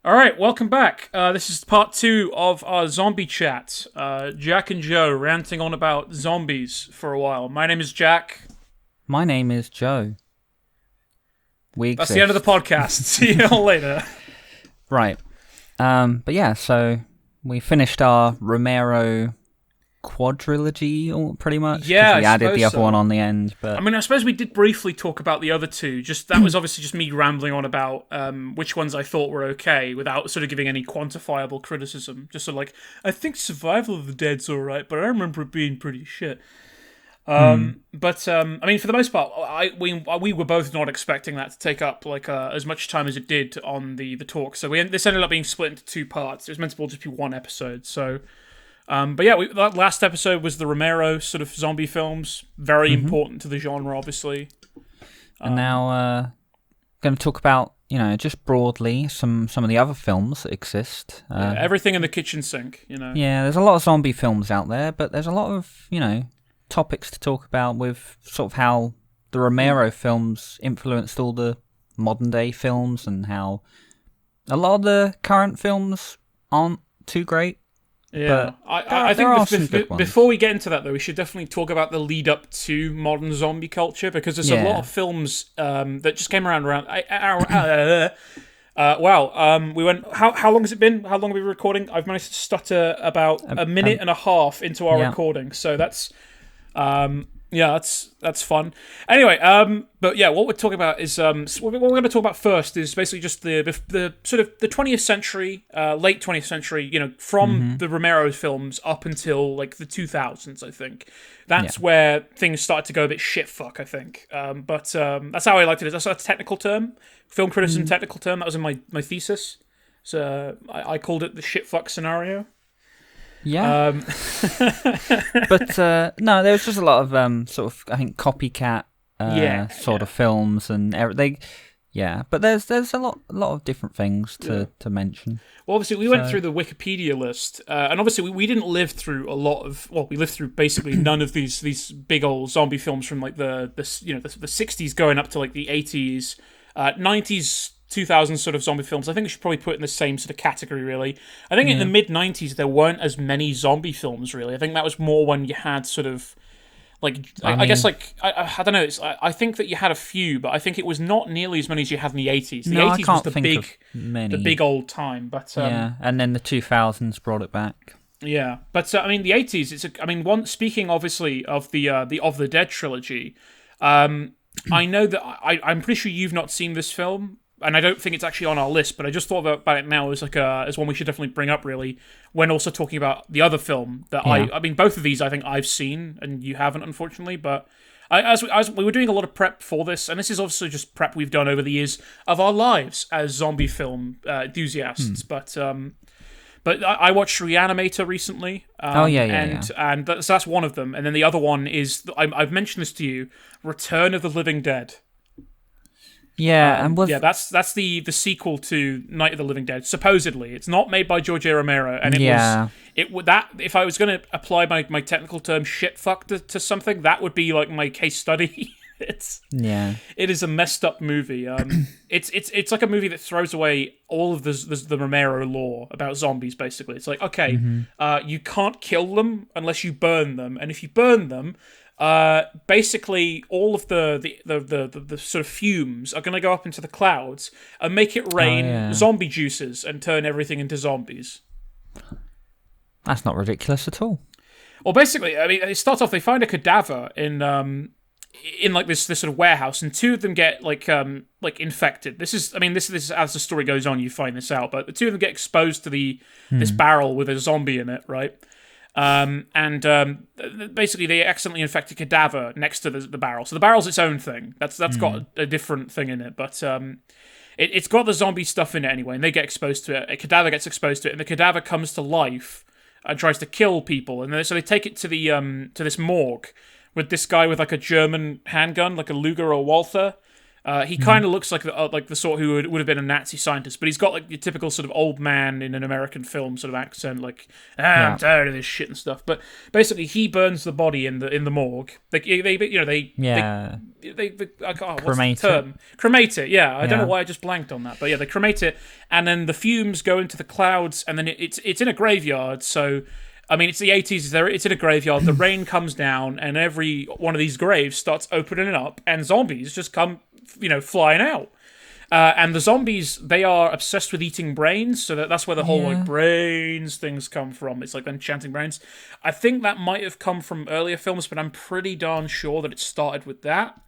All right, welcome back. This is part 2 of our zombie chat. Jack and Joe ranting on about zombies for a while. My name is Jack. My name is Joe. That's the end of the podcast. See you all later. Right. But yeah, so we finished our Romero quadrilogy, pretty much. Yeah, we added the other one on the end. But I mean, I suppose we did briefly talk about the other two. Just that was obviously just me rambling on about which ones I thought were okay, without sort of giving any quantifiable criticism. Just sort of like, I think Survival of the Dead's all right, but I remember it being pretty shit. But I mean, for the most part, we were both not expecting that to take up like as much time as it did on the talk. So this ended up being split into 2 parts. It was meant to just be 1 episode. So. But yeah, that last episode was the Romero sort of zombie films. Very important to the genre, obviously. And now, going to talk about, just broadly some of the other films that exist. Everything in the kitchen sink, Yeah, there's a lot of zombie films out there, but there's a lot of, topics to talk about with sort of how the Romero films influenced all the modern day films and how a lot of the current films aren't too great. Yeah, I think before we get into that, though, we should definitely talk about the lead up to modern zombie culture, because there's a lot of films that just came around. We went. How long has it been? How long have we been recording? I've managed to stutter about a minute and a half into our recording, so that's. That's fun. Anyway, but yeah, what we're talking about is what we're going to talk about first is basically just the sort of the 20th century, late 20th century, from the Romero films up until like the 2000s. I think that's where things started to go a bit shit fuck. I think, but that's how I liked it. That's a technical term, film criticism technical term. That was in my thesis. So I called it the shit fuck scenario. Yeah, but no, there was just a lot of sort of, I think, copycat sort of films and everything. Yeah, but there's a lot of different things to mention. Well, obviously, we went through the Wikipedia list, and obviously, we didn't live through a lot of. Well, we lived through basically none of these big old zombie films from like the 60s going up to like the 80s, 90s. 2000 sort of zombie films. I think we should probably put it in the same sort of category, really. I think in the mid-90s, there weren't as many zombie films, really. I think that was more when you had sort of, like, I guess, like, I don't know, I think that you had a few, but I think it was not nearly as many as you had in the 80s. The 80s was the big old time, but... and then the 2000s brought it back. Yeah, but, I mean, the 80s, speaking, obviously, of the Of the Dead trilogy, I know that I'm pretty sure you've not seen this film, and I don't think it's actually on our list, but I just thought about it now as like as one we should definitely bring up, really, when also talking about the other film that I mean, both of these I think I've seen and you haven't, unfortunately. But as we were doing a lot of prep for this, and this is also just prep we've done over the years of our lives as zombie film enthusiasts. But I watched Reanimator recently. And that's one of them, and then the other one is I've mentioned this to you, Return of the Living Dead. Yeah, that's the sequel to Night of the Living Dead. Supposedly, it's not made by George A. Romero, and if I was going to apply my technical term shit fuck to something, that would be like my case study. It is a messed up movie. It's like a movie that throws away all of the Romero lore about zombies. Basically, it's like, okay, you can't kill them unless you burn them, and if you burn them. Basically, all of the sort of fumes are going to go up into the clouds and make it rain zombie juices and turn everything into zombies. That's not ridiculous at all. Well, basically, I mean, it starts off. They find a cadaver in like this sort of warehouse, and 2 of them get like infected. This is as the story goes on, you find this out. But the 2 of them get exposed to this barrel with a zombie in it, right? Basically they accidentally infect a cadaver next to the barrel. So the barrel's its own thing. That's got a different thing in it, but it's got the zombie stuff in it anyway, and they get exposed to it. A cadaver gets exposed to it, and the cadaver comes to life and tries to kill people. And so they take it to to this morgue with this guy with like a German handgun, like a Luger or Walther. He kind of looks like the sort who would have been a Nazi scientist, but he's got like the typical sort of old man in an American film sort of accent, like I'm tired of this shit and stuff. But basically, he burns the body in the morgue. Like they cremate term? Cremate it. Yeah, I don't know why I just blanked on that, but yeah, they cremate it, and then the fumes go into the clouds, and then it's in a graveyard. So, I mean, it's the 80s. It's in a graveyard. The rain comes down, and every one of these graves starts opening up, and zombies just come, flying out. And the zombies, they are obsessed with eating brains, so that's where the whole like brains things come from. It's like them chanting brains. I think that might have come from earlier films, but I'm pretty darn sure that it started with that.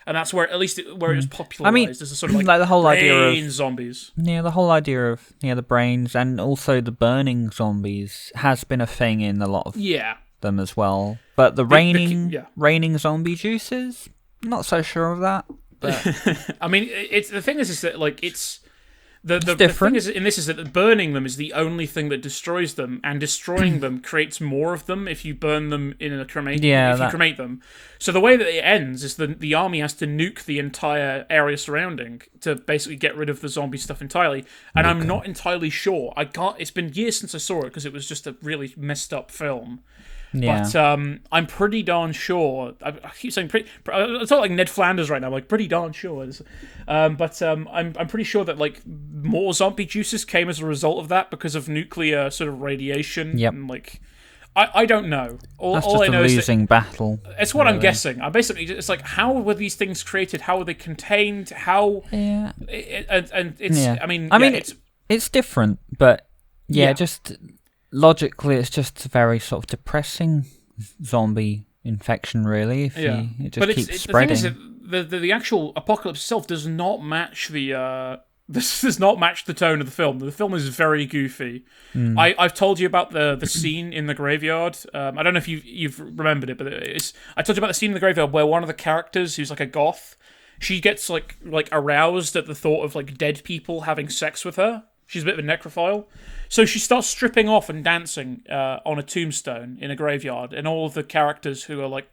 And that's where, at least, where it was popularized as a sort of like the whole idea of zombies. Yeah, the whole idea of the brains and also the burning zombies has been a thing in a lot of them as well. But the raining zombie juices, not so sure of that. But I mean, the thing is that like it's the different. thing is in this is that burning them is the only thing that destroys them, and destroying them creates more of them if you burn them in a cremate. If you cremate them. So the way that it ends is the army has to nuke the entire area surrounding to basically get rid of the zombie stuff entirely. And I'm not entirely sure. It's been years since I saw it because it was just a really messed up film. Yeah. But I'm pretty darn sure. I keep saying pretty. It's not like Ned Flanders right now. I'm like pretty darn sure. I'm pretty sure that like more zombie juices came as a result of that because of nuclear sort of radiation. Yep. And like, I don't know. That's just I know a losing battle. It's what I'm guessing. I'm basically it's like how were these things created? How were they contained? How? Yeah. And it's. Yeah. I mean, it's different, but just. Logically, it's just a very sort of depressing zombie infection, really. It just keeps spreading. The thing is that the actual apocalypse itself does not match this does not match the tone of the film. The film is very goofy. I've told you about the scene in the graveyard. I don't know if you've remembered it, but I told you about the scene in the graveyard where one of the characters, who's like a goth, she gets like aroused at the thought of like dead people having sex with her. She's a bit of a necrophile. So she starts stripping off and dancing on a tombstone in a graveyard, and all of the characters who are like,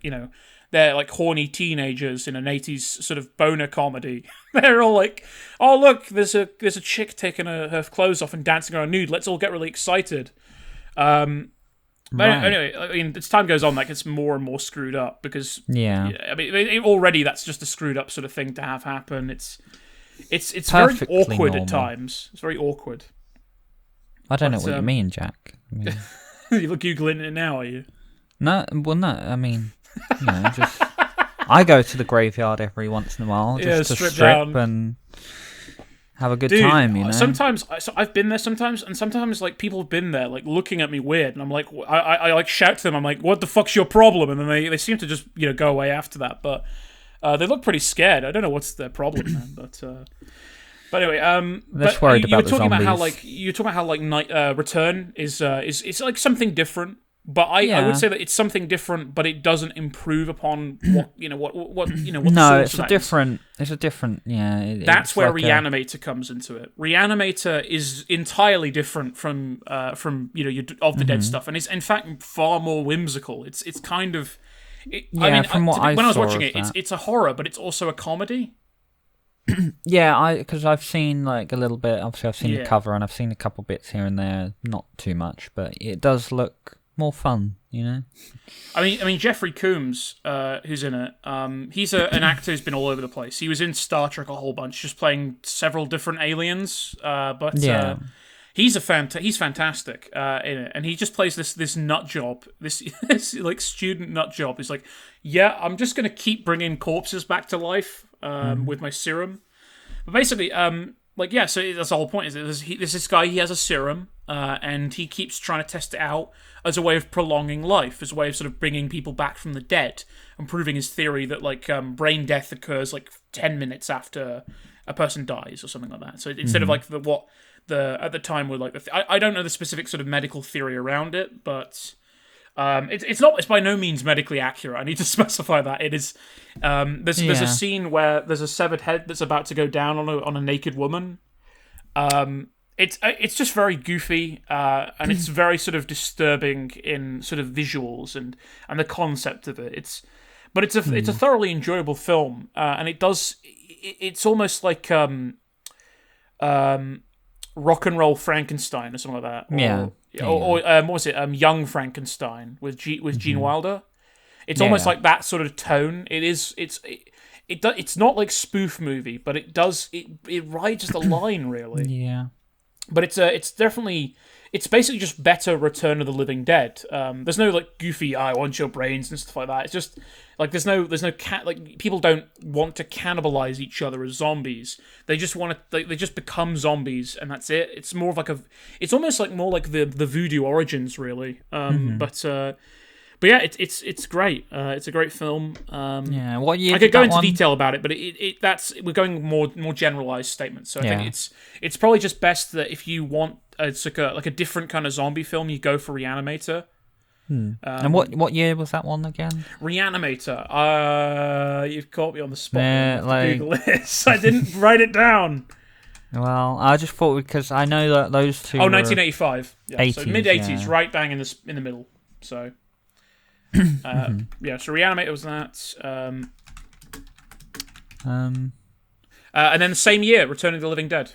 they're like horny teenagers in an 80s sort of boner comedy. They're all like, oh look, there's a chick taking her clothes off and dancing around nude. Let's all get really excited. But anyway, I mean, as time goes on, that gets more and more screwed up because I mean, already that's just a screwed up sort of thing to have happen. It's very awkward normal. At times. It's very awkward. I don't know what you mean, Jack. I mean, You're Googling it now, are you? No. I mean, just I go to the graveyard every once in a while just to strip down and have a good time. Sometimes I've been there sometimes, and sometimes like people have been there like looking at me weird, and I'm like, I like shout to them. I'm like, what the fuck's your problem? And then they seem to just go away after that, but. They look pretty scared. I don't know what's their problem, man. But anyway, worried about you were the talking about how zombies. Night Return is it's like something different. But I would say that it's something different, but it doesn't improve upon what. No, it's a different. That's where like Reanimator comes into it. Reanimator is entirely different from your Of the Dead stuff, and it's in fact far more whimsical. It's kind of. When I was watching it, it's a horror, but it's also a comedy. Because I've seen like a little bit. Obviously, I've seen the cover and I've seen a couple bits here and there. Not too much, but it does look more fun. I mean, Jeffrey Combs, who's in it. He's an actor who's been all over the place. He was in Star Trek a whole bunch, just playing several different aliens. He's fantastic in it, and he just plays this nut job, this like student nut job. He's like, I'm just gonna keep bringing corpses back to life with my serum. But basically, so that's the whole point. Is there's this guy, he has a serum, and he keeps trying to test it out as a way of prolonging life, as a way of sort of bringing people back from the dead, and proving his theory that like brain death occurs like 10 minutes after a person dies or something like that. So instead of like at the time with like I don't know the specific sort of medical theory around it, but it's by no means medically accurate. I need to specify that it is. There's a scene where there's a severed head that's about to go down on a naked woman. It's just very goofy, and it's very sort of disturbing in sort of visuals and the concept of it. It's a thoroughly enjoyable film, and it does. it's almost like Rock and Roll Frankenstein or something like that. Or what was it? Young Frankenstein with Gene Wilder. It's almost like that sort of tone. It's not like spoof movie, but it rides the line really. Yeah. But it's definitely, it's basically just better Return of the Living Dead. There's no like goofy I want your brains and stuff like that. It's just like there's no like people don't want to cannibalize each other as zombies. They just want to they just become zombies and that's it. It's more of like it's almost like more like the Voodoo Origins really. But yeah, it's great. It's a great film. What year? I could go into detail about it, but we're going more generalized statements. So I think it's probably just best that if you want it's like a different kind of zombie film, you go for Reanimator. And what year was that one again? Reanimator. You've caught me on the spot. Like, Google this. I didn't write it down. Well, I just thought because I know that those two. 1985. Yeah, 80s, so mid-80s, right bang in the middle. So. So Reanimator was that. And then the same year, Return of the Living Dead.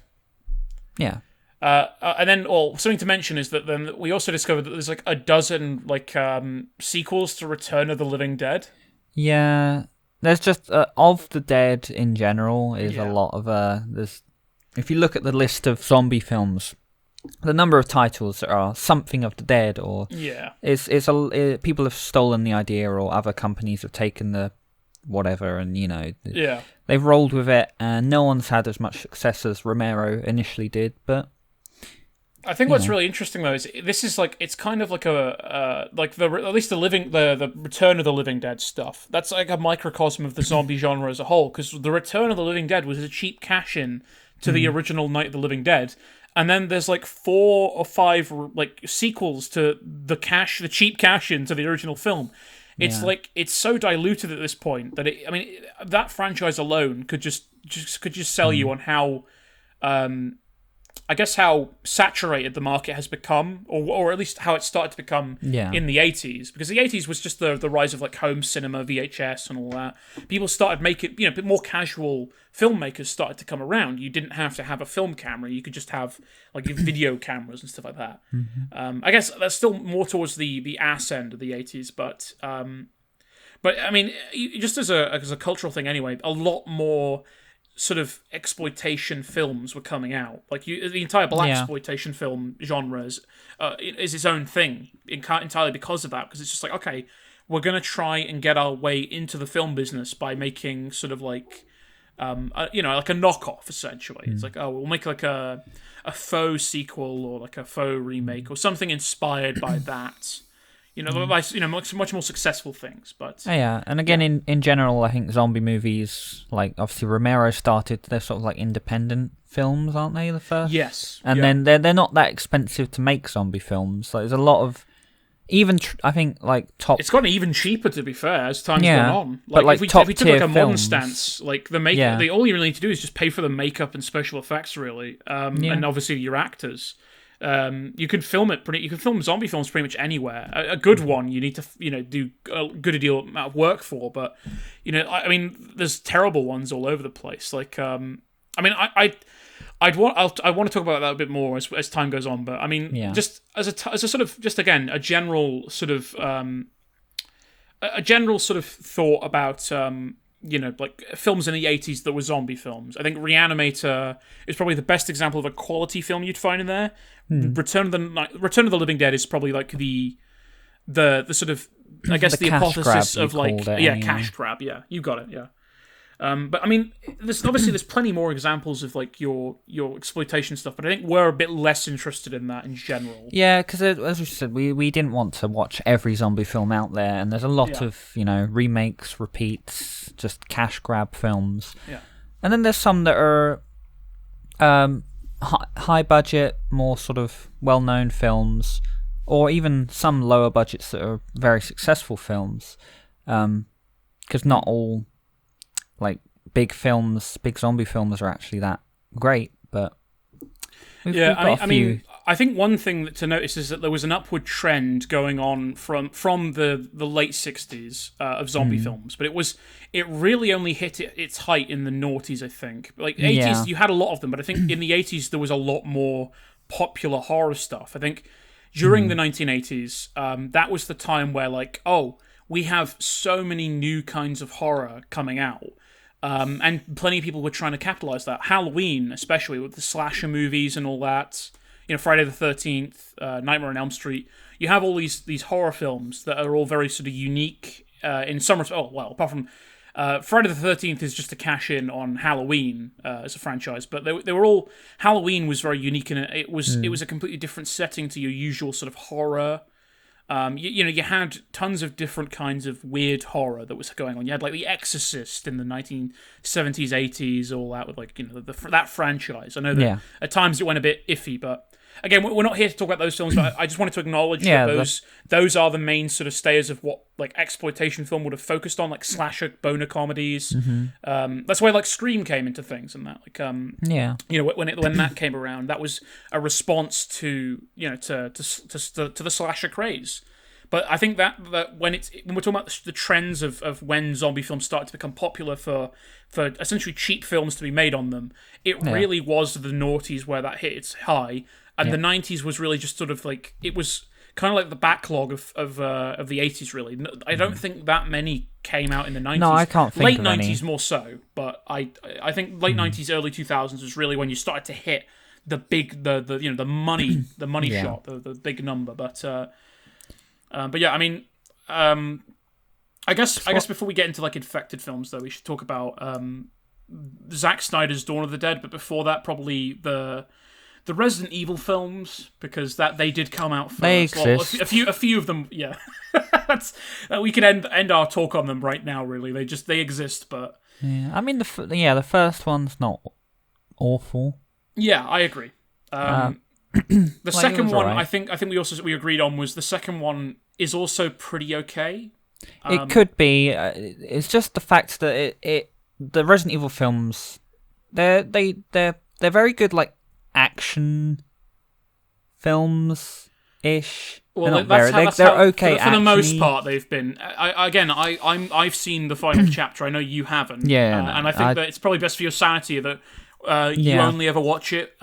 Yeah. And then, something to mention is that then we also discovered that there's like a dozen like sequels to Return of the Living Dead. Yeah, there's just of the Dead in general is a lot of there's. If you look at the list of zombie films, the number of titles that are something of the Dead, or people have stolen the idea, or other companies have taken the whatever, and they've rolled with it, and no one's had as much success as Romero initially did. But I think what's really interesting though is this is like it's kind of like at least the Return of the Living Dead stuff. That's like a microcosm of the zombie genre as a whole, because the Return of the Living Dead was a cheap cash in to the original Night of the Living Dead. And then there's like 4 or 5 like sequels to the cheap cash in to the original film. It's like it's so diluted at this point that that franchise alone could just sell you on how I guess how saturated the market has become, or at least how it started to become in the 80s. Because the 80s was just the rise of like home cinema, VHS, and all that. People started making, a bit more casual filmmakers started to come around. You didn't have to have a film camera; you could just have like video cameras and stuff like that. I guess that's still more towards the ass end of the 80s, but I mean, just as a cultural thing, anyway, a lot more sort of exploitation films were coming out. Like the entire blaxploitation film genre is its own thing entirely because of that. Because it's just like, okay, we're gonna try and get our way into the film business by making sort of like, like a knockoff essentially. It's like, we'll make like a faux sequel or like a faux remake or something inspired by that. Much more successful things, but and again, in general, I think zombie movies, like obviously Romero started, they're sort of like independent films, aren't they? The first, yes, and then they're not that expensive to make zombie films. So there's a lot of I think like top. It's gotten even cheaper, to be fair, as time's gone on. But like if we took like a modern stance, like the makeup, all you really need to do is just pay for the makeup and special effects, really, and obviously your actors. You can film it you can film zombie films pretty much anywhere. A good one you need to do a good deal amount of work for, but I mean there's terrible ones all over the place. Like I want to talk about that a bit more as time goes on, but I mean just as a sort of just again a general sort of thought about like films in the 80s that were zombie films. I think Reanimator is probably the best example of a quality film you'd find in there. Return of the Living Dead is probably like the sort of, I guess, the apotheosis of like cash grab. Yeah, you got it. Yeah. But I mean, there's plenty more examples of like your exploitation stuff, but I think we're a bit less interested in that in general. Yeah, because as we said, we didn't want to watch every zombie film out there, and there's a lot of remakes, repeats, just cash grab films. Yeah, and then there's some that are high budget, more sort of well known films, or even some lower budgets that are very successful films, because not all like big zombie films are actually that great, but we've got a few I think one thing to notice is that there was an upward trend going on from the late 60s of zombie films, but it really only hit its height in the noughties, I think. Like 80s, you had a lot of them, but I think in the 80s there was a lot more popular horror stuff. I think during the 1980s, that was the time where we have so many new kinds of horror coming out. And plenty of people were trying to capitalize that. Halloween, especially with the slasher movies and all that. Friday the 13th, Nightmare on Elm Street. You have all these horror films that are all very sort of unique in some respects. Oh, well, apart from Friday the 13th is just a cash in on Halloween as a franchise, but they were all. Halloween was very unique, and it was a completely different setting to your usual sort of horror. You had tons of different kinds of weird horror that was going on. You had The Exorcist in the 1970s, 80s, all that with that franchise. I know that at times it went a bit iffy, but again, we're not here to talk about those films. But I just wanted to acknowledge that those are the main sort of stayers of what exploitation film would have focused on, slasher boner comedies. That's why Scream came into things and that. When that came around, that was a response to to the slasher craze. But I think that when we're talking about the trends of when zombie films started to become popular for essentially cheap films to be made on them, it really was the noughties where that hit its high, and the 90s was really just sort of it was kind of like the backlog of the 80s. Really, I don't think that many came out in the 90s. No, I can't think late of 90s any. more so, but I think late 90s, early 2000s was really when you started to hit the big the money shot, the big number. But yeah, I mean, I guess before we get into infected films, though, we should talk about Zack Snyder's Dawn of the Dead. But before that, probably the Resident Evil films, because they did come out first. They exist. Well, a few of them, yeah. That's we could end our talk on them right now. Really, they exist, but I mean the first one's not awful. Yeah, I agree. The second one, right. I think we agreed on was the second one is also pretty okay. It could be. It's just the fact that the Resident Evil films, they're very good action films ish. Well, they're okay. For the most part, they've been. I've seen the final chapter. I know you haven't. Yeah, and I think that it's probably best for your sanity that you only ever watch it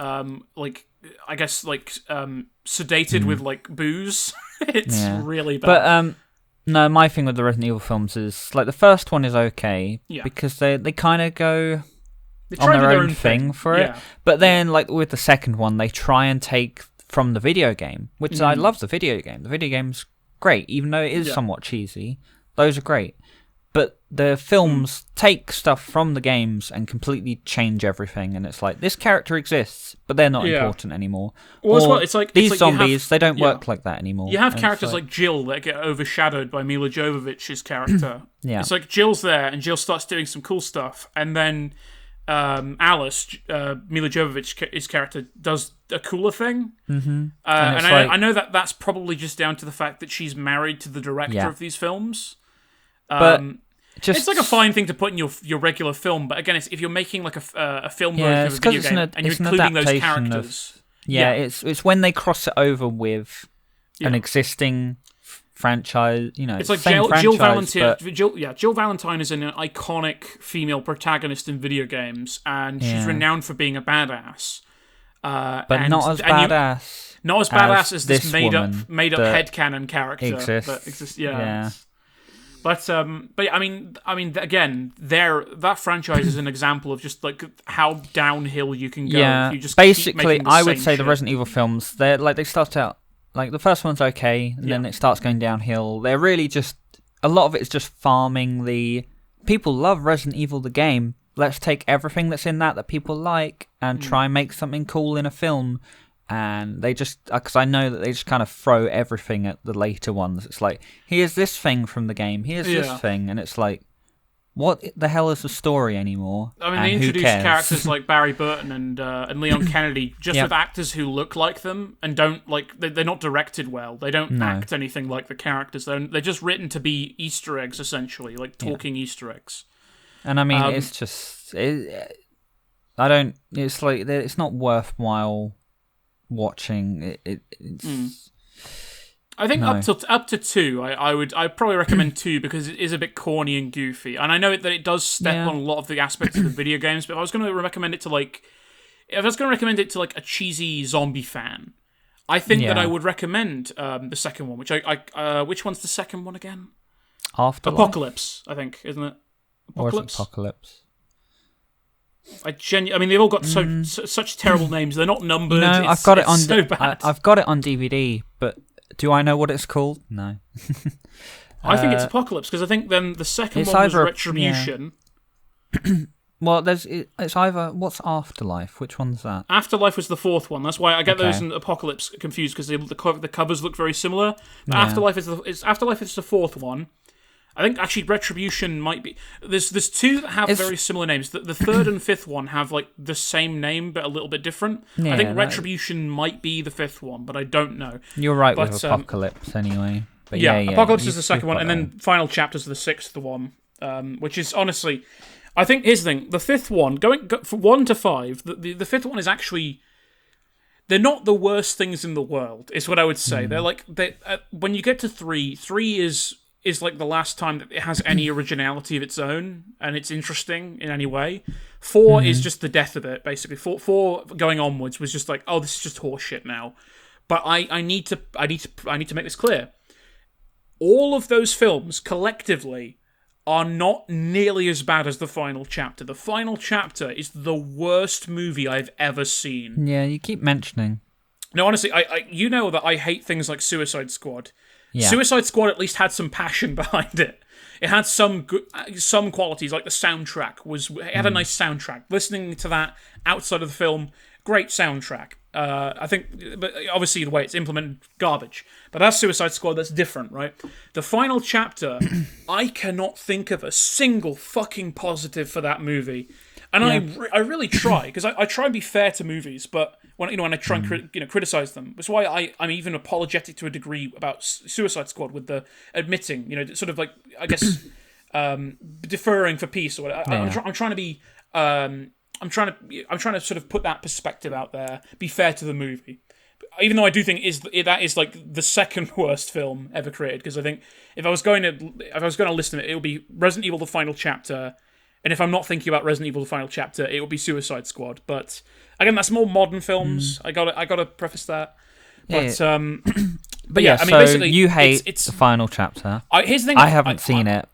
I guess sedated with booze. It's really bad. But no, my thing with the Resident Evil films is the first one is okay because they kind of go on their own thing for it. But then with the second one, they try and take from the video game, which I love the video game. The video game's great, even though it is somewhat cheesy. Those are great. But the films take stuff from the games and completely change everything, and it's this character exists, but they're not important anymore. Well, these zombies, they don't work like that anymore. You have characters like Jill that get overshadowed by Mila Jovovich's character. It's Jill's there, and Jill starts doing some cool stuff, and then Alice, Mila Jovovich's character, does a cooler thing. Mm-hmm. I know that's probably just down to the fact that she's married to the director of these films. But it's a fine thing to put in your regular film, but again, if you're making a film version of a video game and you're including those characters, it's when they cross it over with an existing franchise. It's Jill Valentine. Jill Valentine is an iconic female protagonist in video games, and she's renowned for being a badass. But not as badass. Not as badass as this made up headcanon character exists. that exists. Yeah. But I mean, again, that franchise is an example of just how downhill you can go. Yeah, if you just basically, I would say shit. the Resident Evil films, they start out the first one's okay, and then it starts going downhill. They're really just a lot of it is just farming the people love Resident Evil the game. Let's take everything that's in that people like and try and make something cool in a film. And they just, because I know that they just kind of throw everything at the later ones. It's here's this thing from the game, here's this thing, and it's what the hell is the story anymore? I mean, they introduce characters like Barry Burton and Leon Kennedy just with actors who look like them and don't they're not directed well. They don't act anything like the characters. They're just written to be Easter eggs, essentially, talking Easter eggs. And I mean, it's just, it's not worthwhile watching. It's I think No. up to 2, I'd probably recommend 2 because it is a bit corny and goofy, and I know that it does step on a lot of the aspects of the video games. But if I was going to recommend it to a cheesy zombie fan, I think that I would recommend the second one. Which one's the second one again? Afterlife? Apocalypse, I think, isn't it? Or is it Apocalypse? I mean, they've all got such terrible names. They're not numbered. No, I've got it on. so bad. I've got it on DVD, but do I know what it's called? No. I think it's Apocalypse because I think then the second It's one was either Retribution. Well, it's either what's Afterlife? Which one's that? Afterlife was the fourth one. That's why I get those and Apocalypse confused because the covers look very similar. But Afterlife is the fourth one. I think actually Retribution might be. There's two that have very similar names. The third and fifth one have like the same name but a little bit different. Yeah, I think Retribution might be the fifth one, but I don't know. You're right with Apocalypse anyway. But yeah, Apocalypse is the second one, and then Final Chapter's the sixth one, which is honestly, I think here's the thing: the fifth one, going from 1 to 5, the fifth one is actually. They're not the worst things in the world, is what I would say. They're like when you get to 3 is like the last time that it has any originality of its own, and it's interesting in any way. 4 is just the death of it, basically. 4 going onwards was just like, oh, this is just horseshit now. But I need to make this clear. All of those films collectively are not nearly as bad as the final chapter. The final chapter is the worst movie I've ever seen. Yeah, you keep mentioning. No, honestly, I you know that I hate things like Suicide Squad. Yeah. Suicide Squad at least had some passion behind it. It had some qualities, like the soundtrack it had a nice soundtrack. Listening to that outside of the film, great soundtrack. I think, but obviously the way it's implemented, garbage. But that's Suicide Squad. That's different, right? The final chapter, I cannot think of a single fucking positive for that movie, and I really try because I try and be fair to movies, but. When I try and criticize them, that's why I'm even apologetic to a degree about Suicide Squad with the admitting, sort of like I guess deferring for peace or whatever. I'm trying to be, I'm trying to sort of put that perspective out there, be fair to the movie, even though I do think that is like the second worst film ever created. Because I think if I was going to list them, it would be Resident Evil: The Final Chapter. And if I'm not thinking about Resident Evil: The Final Chapter, it will be Suicide Squad. But again, that's more modern films. I gotta preface that. But but yeah, I mean, so basically, you hate it's the final chapter. Here's the thing. I haven't seen it.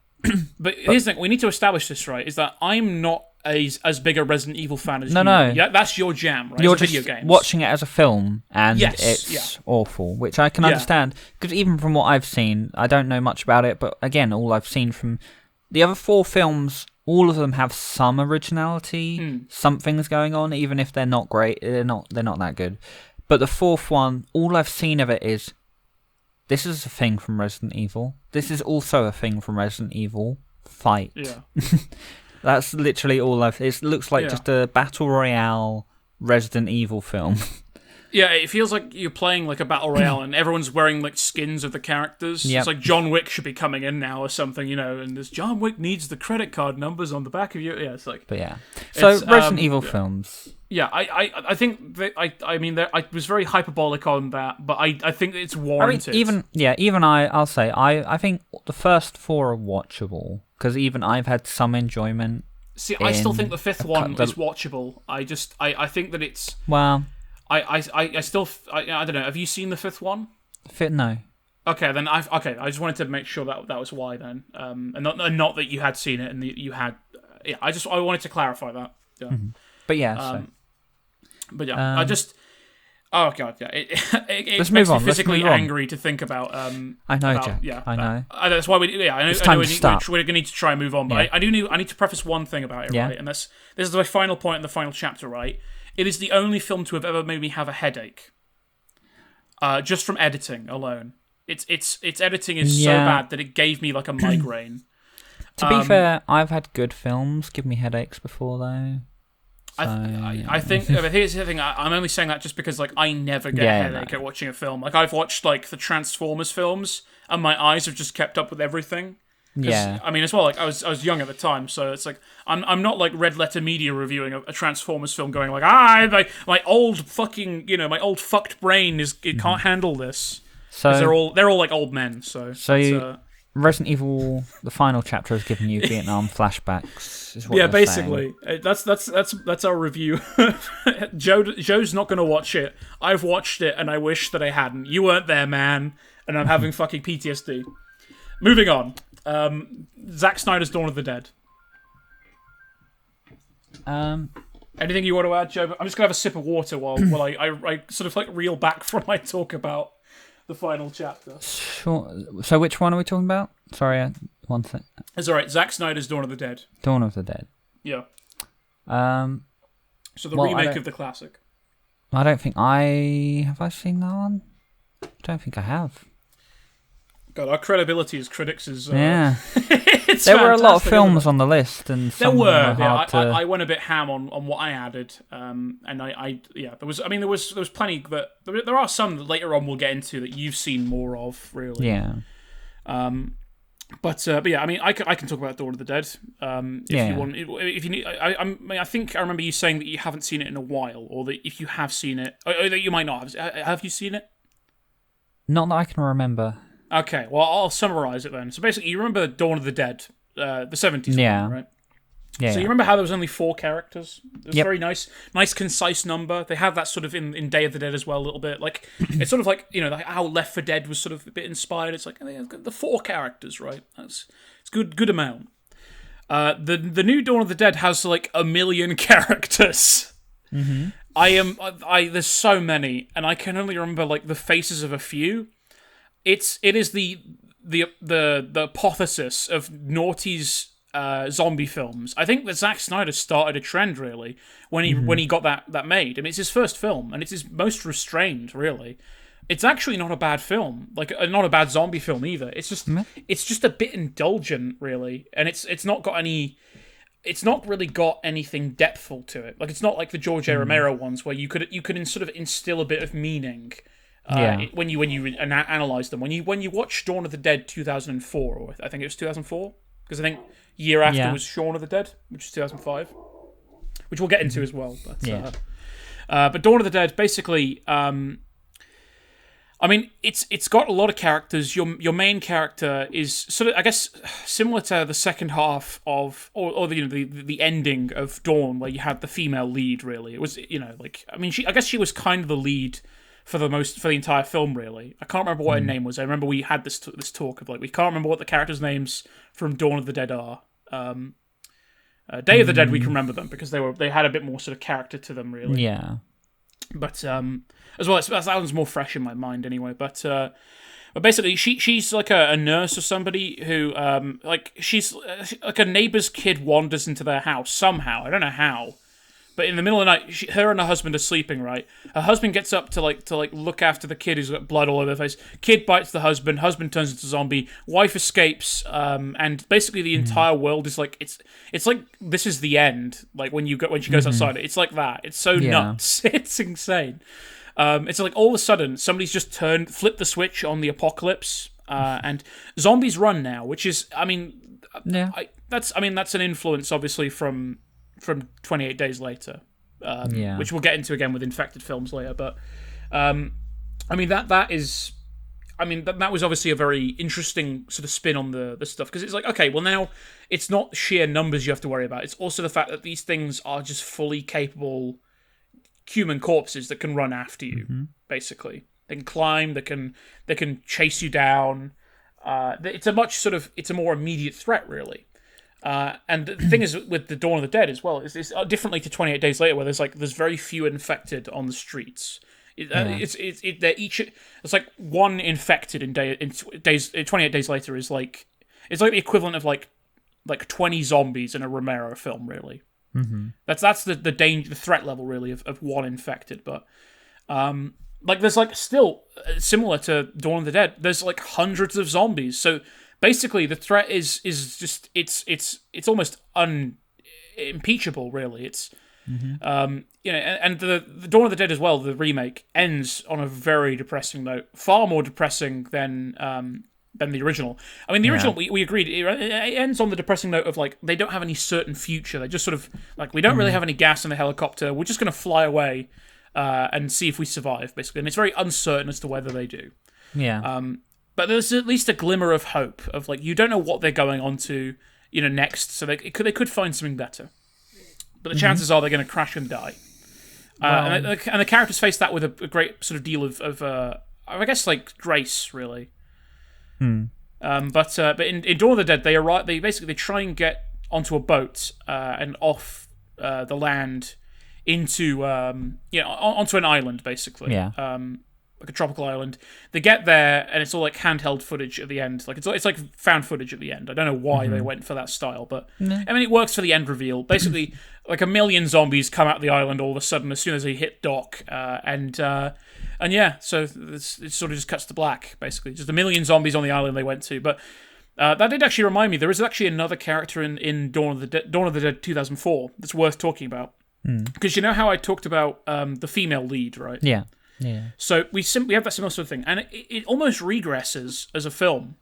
But here's the thing: we need to establish this, right? Is that I'm not as big a Resident Evil fan as you. No. Yeah, that's your jam, right? You're it's just video games. watching it as a film, and Yes, it's awful, which I can understand. Because even from what I've seen, I don't know much about it. But again, all I've seen from the other 4 films. All of them have some originality, something's going on, even if they're not great. They're not that good. But the 4th one, all I've seen of it is, this is a thing from Resident Evil. This is also a thing from Resident Evil. Fight. Yeah. That's literally all it looks like just a battle royale Resident Evil film. Yeah, it feels like you're playing like a battle royale and everyone's wearing like skins of the characters. Yep. It's like John Wick should be coming in now or something, and this John Wick needs the credit card numbers on the back of you. Yeah, it's like. But yeah, so Resident Evil films. Yeah, I think that I was very hyperbolic on that, but I think it's warranted. I'll say I think the first 4 are watchable because even I've had some enjoyment. See, I still think the 5th one is watchable. I think that it's. Well. I don't know. Have you seen the 5th one? No. Okay, then I just wanted to make sure that was why then, and not that you had seen it and you had. I wanted to clarify that. Yeah. Mm-hmm. But yeah. But yeah, I just. Oh god, yeah. It makes me physically angry to think about. I know, Jack. Yeah, I know. That's why we. Yeah, I know. It's time to stop. We're gonna need to try and move on, but I need to preface one thing about it, right? And this is my final point in the final chapter, right? It is the only film to have ever made me have a headache. Just from editing alone, its editing is so bad that it gave me like a migraine. To be fair, I've had good films give me headaches before, though. So, I think here's the thing. I'm only saying that just because like I never get a headache at watching a film. Like I've watched like the Transformers films, and my eyes have just kept up with everything. Yeah. I mean, as well, like I was young at the time, so it's like I'm not like Red Letter Media reviewing a Transformers film, going like my old fucking my old fucked brain it can't handle this. So they're all like old men. So Resident Evil, the final chapter, has given you Vietnam flashbacks. Is what yeah, you're basically, saying. that's our review. Joe's not gonna watch it. I've watched it, and I wish that I hadn't. You weren't there, man, and I'm having fucking PTSD. Moving on. Zack Snyder's Dawn of the Dead. Anything you want to add, Joe? I'm just gonna have a sip of water while I sort of like reel back from my talk about the final chapter. Sure. So which one are we talking about? Sorry, one sec. It's alright. Zack Snyder's Dawn of the Dead. Dawn of the Dead. Yeah. So the well, remake of the classic. I don't think have I seen that one? I don't think I have. God, our credibility as critics is yeah. It's there were a lot of fantastic, films on the list, and there were. Yeah, to... I went a bit ham on what I added, and there was plenty, but there are some that later on we'll get into that you've seen more of, really. Yeah. But yeah, I mean, I can talk about Dawn of the Dead. If you want, if you need, I think I remember you saying that you haven't seen it in a while, or that if you have seen it, or that you might not have. Have you seen it? Not that I can remember. Okay, well, I'll summarize it then. So basically, you remember Dawn of the Dead, the 70s one, right? Yeah. So you remember how there was only 4 characters? It was very nice, concise number. They have that sort of in Day of the Dead as well, a little bit. Like it's sort of like like how Left 4 Dead was sort of a bit inspired. It's like the 4 characters, right? It's good amount. The new Dawn of the Dead has like 1 million characters. Mm-hmm. There's so many, and I can only remember like the faces of a few. It is the apotheosis of Naughty's zombie films. I think that Zack Snyder started a trend really when he got that made. I mean, it's his first film, and it's his most restrained, really. It's actually not a bad film, like not a bad zombie film either. It's just a bit indulgent, really, and it's not got any. It's not really got anything depthful to it. Like it's not like the George A. Romero ones where you could sort of instill a bit of meaning. When you analyze them, when you watch Dawn of the Dead 2004, or I think it was 2004, because I think year after was Shaun of the Dead, which is 2005, which we'll get into as well. But Dawn of the Dead, basically, I mean, it's got a lot of characters. Your main character is sort of, I guess, similar to the second half of, or the ending of Dawn, where you had the female lead. Really, it was I guess she was kind of the lead for the entire film, really. I can't remember what her name was. I remember we had this talk of like we can't remember what the characters' names from Dawn of the Dead are. Day of the Dead, we can remember them because they had a bit more sort of character to them, really. Yeah. But as well, that one's more fresh in my mind anyway. But basically, she's like a nurse or somebody who she's like a neighbor's kid wanders into their house somehow. I don't know how. But in the middle of the night, her and her husband are sleeping, right? Her husband gets up to look after the kid who's got blood all over their face. Kid bites the husband. Husband turns into a zombie. Wife escapes. And basically the entire world is like it's like this is the end. Like when she goes outside, it's like that. It's so nuts. It's insane. It's like all of a sudden somebody's just flipped the switch on the apocalypse, and zombies run now, which is that's an influence obviously from 28 Days Later, which we'll get into again with infected films later. But I mean that was obviously a very interesting sort of spin on the stuff, because it's like, okay, well now it's not sheer numbers you have to worry about. It's also the fact that these things are just fully capable human corpses that can run after you. Basically, they can climb, they can chase you down. It's a more immediate threat, really. And the thing is with the Dawn of the Dead as well is differently to 28 Days Later, where there's very few infected on the streets. It's like one infected in 28 Days Later is like it's like the equivalent of like 20 zombies in a Romero film, really. That's the threat level really of one infected. But there's like still similar to Dawn of the Dead, there's like hundreds of zombies. So basically, the threat is just it's almost unimpeachable, really. It's and the Dawn of the Dead as well, the remake ends on a very depressing note, far more depressing than than the original. I mean, the original, we agreed, it ends on the depressing note of, like, they don't have any certain future. They just sort of, like, we don't really have any gas in the helicopter. We're just going to fly away and see if we survive, basically. And it's very uncertain as to whether they do. Yeah. But there's at least a glimmer of hope of, like, you don't know what they're going on to, next, so they could find something better. But the chances are they're going to crash and die. And the characters face that with a great sort of deal of I guess, like, grace, really. But in Dawn of the Dead, they basically try and get onto a boat and off the land into onto an island, basically. Yeah. Like a tropical island. They get there, and it's all like handheld footage at the end. Like it's like found footage at the end. I don't know why they went for that style, but I mean, it works for the end reveal. Basically, like 1 million zombies come out of the island all of a sudden as soon as they hit dock, and yeah, so it sort of just cuts to black. Basically, just 1 million zombies on the island they went to. But that did actually remind me, there is actually another character in Dawn of the Dead 2004 that's worth talking about, because you know how I talked about the female lead, right? Yeah. Yeah. So we have that similar sort of thing, and it almost regresses as a film,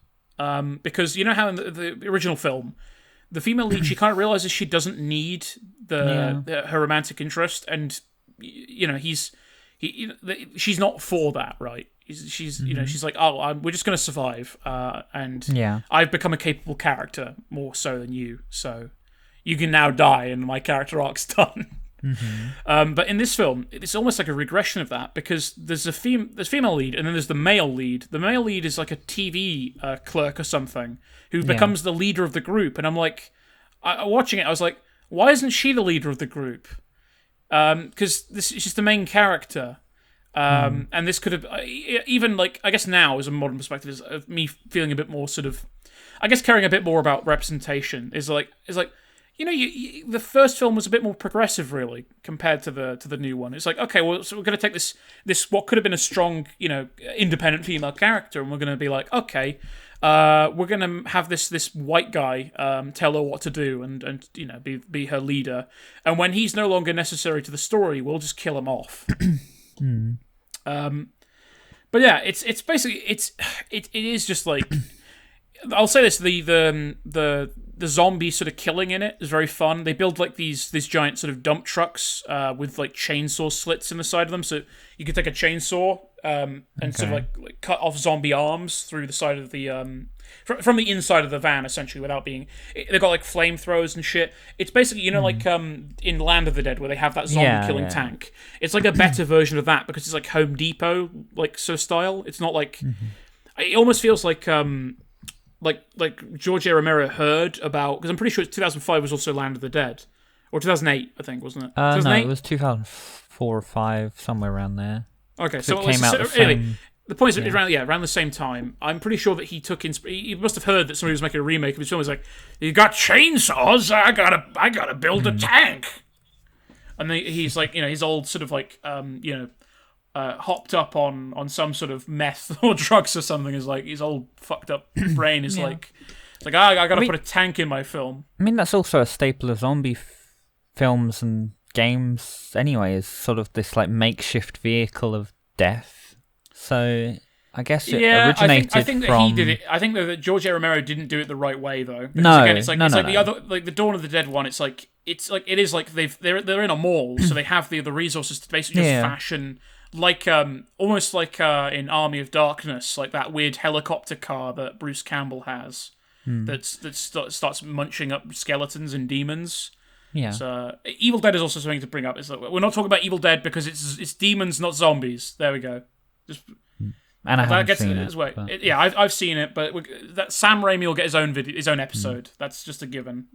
because you know how in the original film, the female lead, she kind of realizes she doesn't need her romantic interest, and she's not for that, right? She's she's like, we're just going to survive, and I've become a capable character more so than you, so you can now die, and my character arc's done. But in this film, it's almost like a regression of that, because there's female lead, and then there's the male lead. The male lead is like a TV clerk or something who becomes the leader of the group, and I'm like, watching it, I was like, why isn't she the leader of the group? Because she's the main character, and this could have even, like, I guess now as a modern perspective is of me feeling a bit more sort of, I guess, caring a bit more about representation is like. The first film was a bit more progressive, really, compared to the new one. It's like, okay, well, so we're going to take this what could have been a strong, independent female character, and we're going to be like, okay, we're going to have this white guy tell her what to do, and be her leader. And when he's no longer necessary to the story, we'll just kill him off. But yeah, it's basically it is just like, I'll say this: the zombie sort of killing in it is very fun. They build like these giant sort of dump trucks with like chainsaw slits in the side of them, so you could take a chainsaw and sort of like cut off zombie arms through the side of the from the inside of the van, essentially, without being. They've got like flamethrowers and shit. It's basically like in Land of the Dead, where they have that zombie killing tank. It's like a better version of that, because it's like Home Depot like sort of style. It's not like it almost feels like George A. Romero heard about, because I'm pretty sure 2005 was also Land of the Dead, or 2008, I think, wasn't it? No, it was 2004 or 5, somewhere around there. Okay, so it came out anyway, the point is around the same time. I'm pretty sure that he took he must have heard that somebody was making a remake of his film. He was like, "You got chainsaws? I gotta build a tank." And then he's like, his old sort of like hopped up on some sort of meth or drugs or something, is like his old fucked up brain is like, it's like, I gotta put a tank in my film. I mean, that's also a staple of zombie films and games anyway, is sort of this like makeshift vehicle of death. So I guess it originated I think that from... he did it. I think that George A. Romero didn't do it the right way, though. Because no, again, it's like no. the other, like the Dawn of the Dead one. It is like they're in a mall, so they have the resources to basically just fashion, like almost like in Army of Darkness, like that weird helicopter car that Bruce Campbell has that starts munching up skeletons and demons. Yeah. So Evil Dead is also something to bring up. It's like, we're not talking about Evil Dead because it's demons, not zombies. There we go. Just and I haven't seen it. But... I've seen it, but that Sam Raimi will get his own video, his own episode. That's just a given.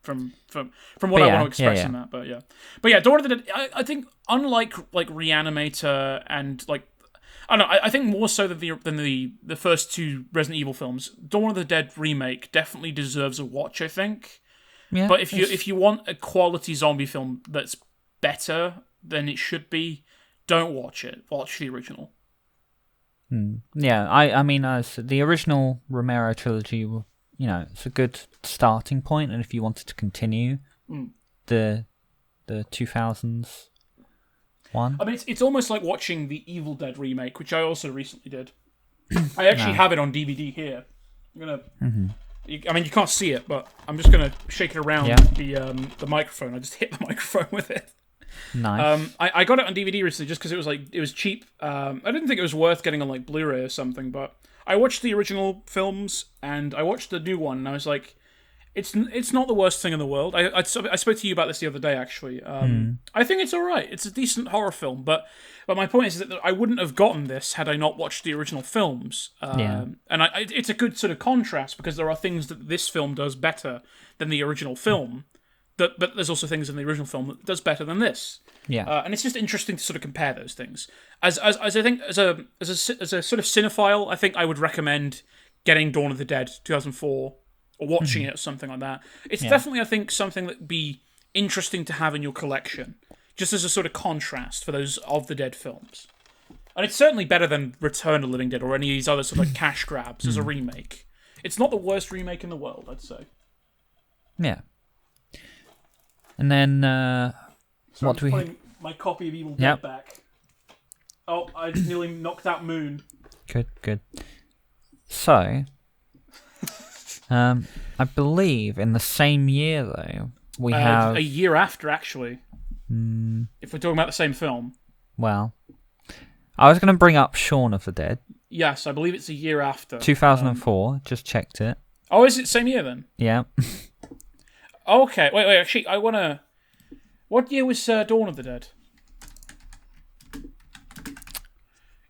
From what I want to express in that. But yeah, Dawn of the Dead. I think unlike like Reanimator and like, I don't know, I think more so than the first two Resident Evil films, Dawn of the Dead remake definitely deserves a watch, I think. Yeah, but if you want a quality zombie film that's better than it should be, don't watch it. Watch the original. Yeah, I mean, the original Romero trilogy, it's a good starting point, and if you wanted to continue the 2000s one, I mean, it's almost like watching the Evil Dead remake, which I also recently did. I actually have it on DVD here. I'm gonna. I mean, you can't see it, but I'm just gonna shake it around the microphone. I just hit the microphone with it. Nice. I got it on DVD recently just because it was cheap. I didn't think it was worth getting on like Blu-ray or something, but I watched the original films and I watched the new one, and I was like, it's not the worst thing in the world. I spoke to you about this the other day, actually. I think it's all right. It's a decent horror film, but my point is that I wouldn't have gotten this had I not watched the original films. And it's a good sort of contrast because there are things that this film does better than the original film. But there's also things in the original film that does better than this. Yeah. And it's just interesting to sort of compare those things. As I think as a sort of cinephile, I think I would recommend getting Dawn of the Dead 2004 or watching it or something like that. It's definitely, I think, something that would be interesting to have in your collection, just as a sort of contrast for those of the Dead films. And it's certainly better than Return of the Living Dead or any of these other sort of like cash grabs as a remake. It's not the worst remake in the world, I'd say. Yeah. And then, so what do we... putting my copy of Evil Dead back. Oh, I nearly knocked out Moon. Good. So, I believe in the same year, though, we have... A year after, actually. If we're talking about the same film. Well, I was going to bring up Shaun of the Dead. Yes, I believe it's a year after. 2004, just checked it. Oh, is it same year then? Yeah. Okay, wait, actually, I want to... What year was Dawn of the Dead?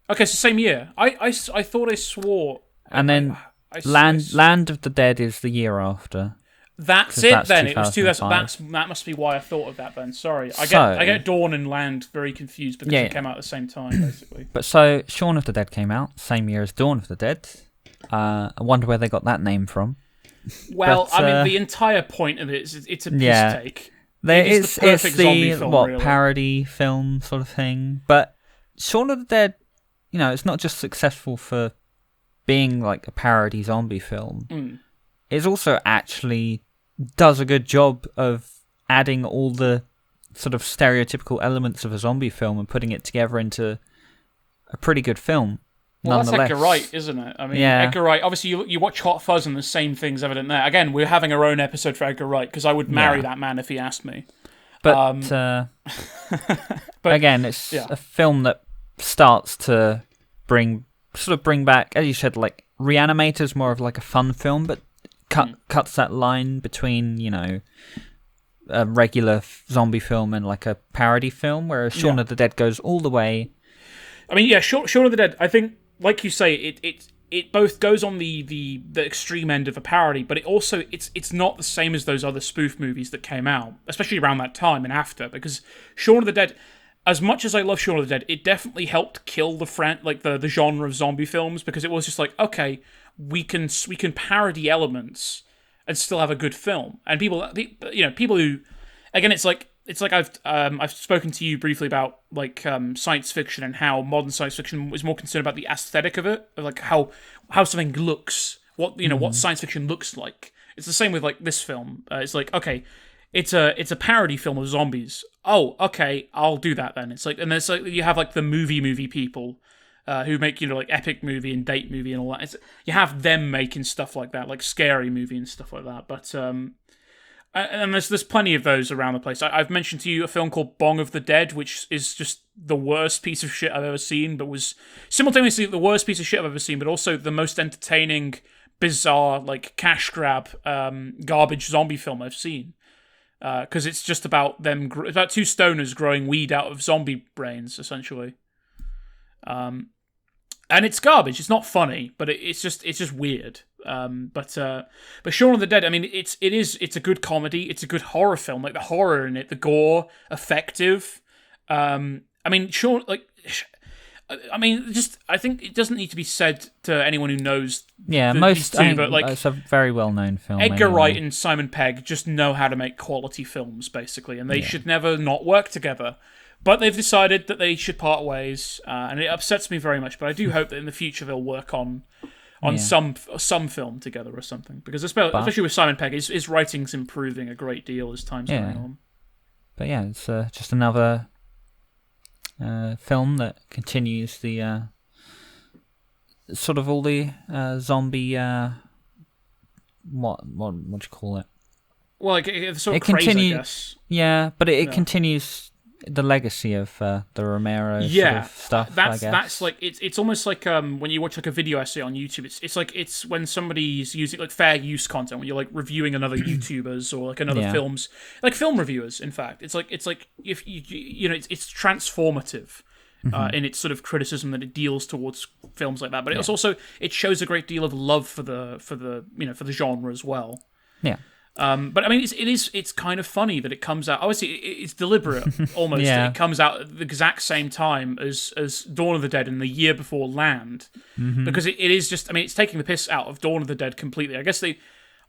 Okay, so same year. I thought I swore... And then Land of the Dead is the year after. That's it then. It was 2000. That must be why I thought of that then. Sorry. I get Dawn and Land very confused because they came out at the same time, basically. But so, Shaun of the Dead came out, same year as Dawn of the Dead. I wonder where they got that name from. Well, I mean, the entire point of it is it's a piss take. It's the perfect zombie film, really. Parody film sort of thing. But Shaun of the Dead, it's not just successful for being like a parody zombie film. It's also actually does a good job of adding all the sort of stereotypical elements of a zombie film and putting it together into a pretty good film. Well, that's Edgar Wright, isn't it? I mean, Edgar Wright, obviously you watch Hot Fuzz and the same thing's evident there. Again, we're having our own episode for Edgar Wright because I would marry that man if he asked me. But, but again, it's a film that starts to bring back, as you said, like Reanimator is more of like a fun film, but cuts that line between, a regular zombie film and like a parody film, whereas Shaun of the Dead goes all the way. I mean, Shaun of the Dead, I think, like you say, it both goes on the extreme end of a parody, but it also it's not the same as those other spoof movies that came out, especially around that time and after, because Shaun of the Dead, as much as I love Shaun of the Dead, it definitely helped kill the genre of zombie films, because it was just like, okay, we can parody elements and still have a good film. And people who, again, it's like I've spoken to you briefly about like science fiction and how modern science fiction is more concerned about the aesthetic of it, of like how something looks, what science fiction looks like. It's the same with like this film. It's like, okay, it's a parody film of zombies. Oh, okay, I'll do that then. It's like, and there's like you have like the movie people who make like epic movie and date movie and all that. You have them making stuff like that, like scary movie and stuff like that. But and there's plenty of those around the place. I've mentioned to you a film called Bong of the Dead, which is just the worst piece of shit I've ever seen, but was simultaneously the worst piece of shit I've ever seen, but also the most entertaining, bizarre, like cash grab, garbage zombie film I've seen. Because it's just about it's about two stoners growing weed out of zombie brains, essentially. And it's garbage. It's not funny, but it's just weird. But Shaun of the Dead, I mean, it's a good comedy. It's a good horror film. Like the horror in it, the gore, effective. I mean, Shaun, like, I think it doesn't need to be said to anyone who knows. Yeah, but like, it's a very well-known film. Edgar Wright and Simon Pegg just know how to make quality films, basically, and they should never not work together. But they've decided that they should part ways, and it upsets me very much. But I do hope that in the future they'll work on some film together or something. Because especially with Simon Pegg, his writing's improving a great deal as time's going on. But yeah, it's just another film that continues the sort of all the zombie. What do you call it? Well, it's sort of craze, I guess. Yeah, but it continues the legacy of the Romero sort of stuff. I guess that's like it's almost like when you watch like a video essay on YouTube. It's when somebody's using like fair use content, when you're like reviewing another YouTubers or like another films, like film reviewers. In fact, it's like if you know it's transformative. In its sort of criticism that it deals towards films like that, but it's also it shows a great deal of love for the genre as well. Yeah. But I mean, it's kind of funny that it comes out. Obviously, it's deliberate almost. It comes out at the exact same time as Dawn of the Dead and the year before Land, because it is just. I mean, it's taking the piss out of Dawn of the Dead completely. I guess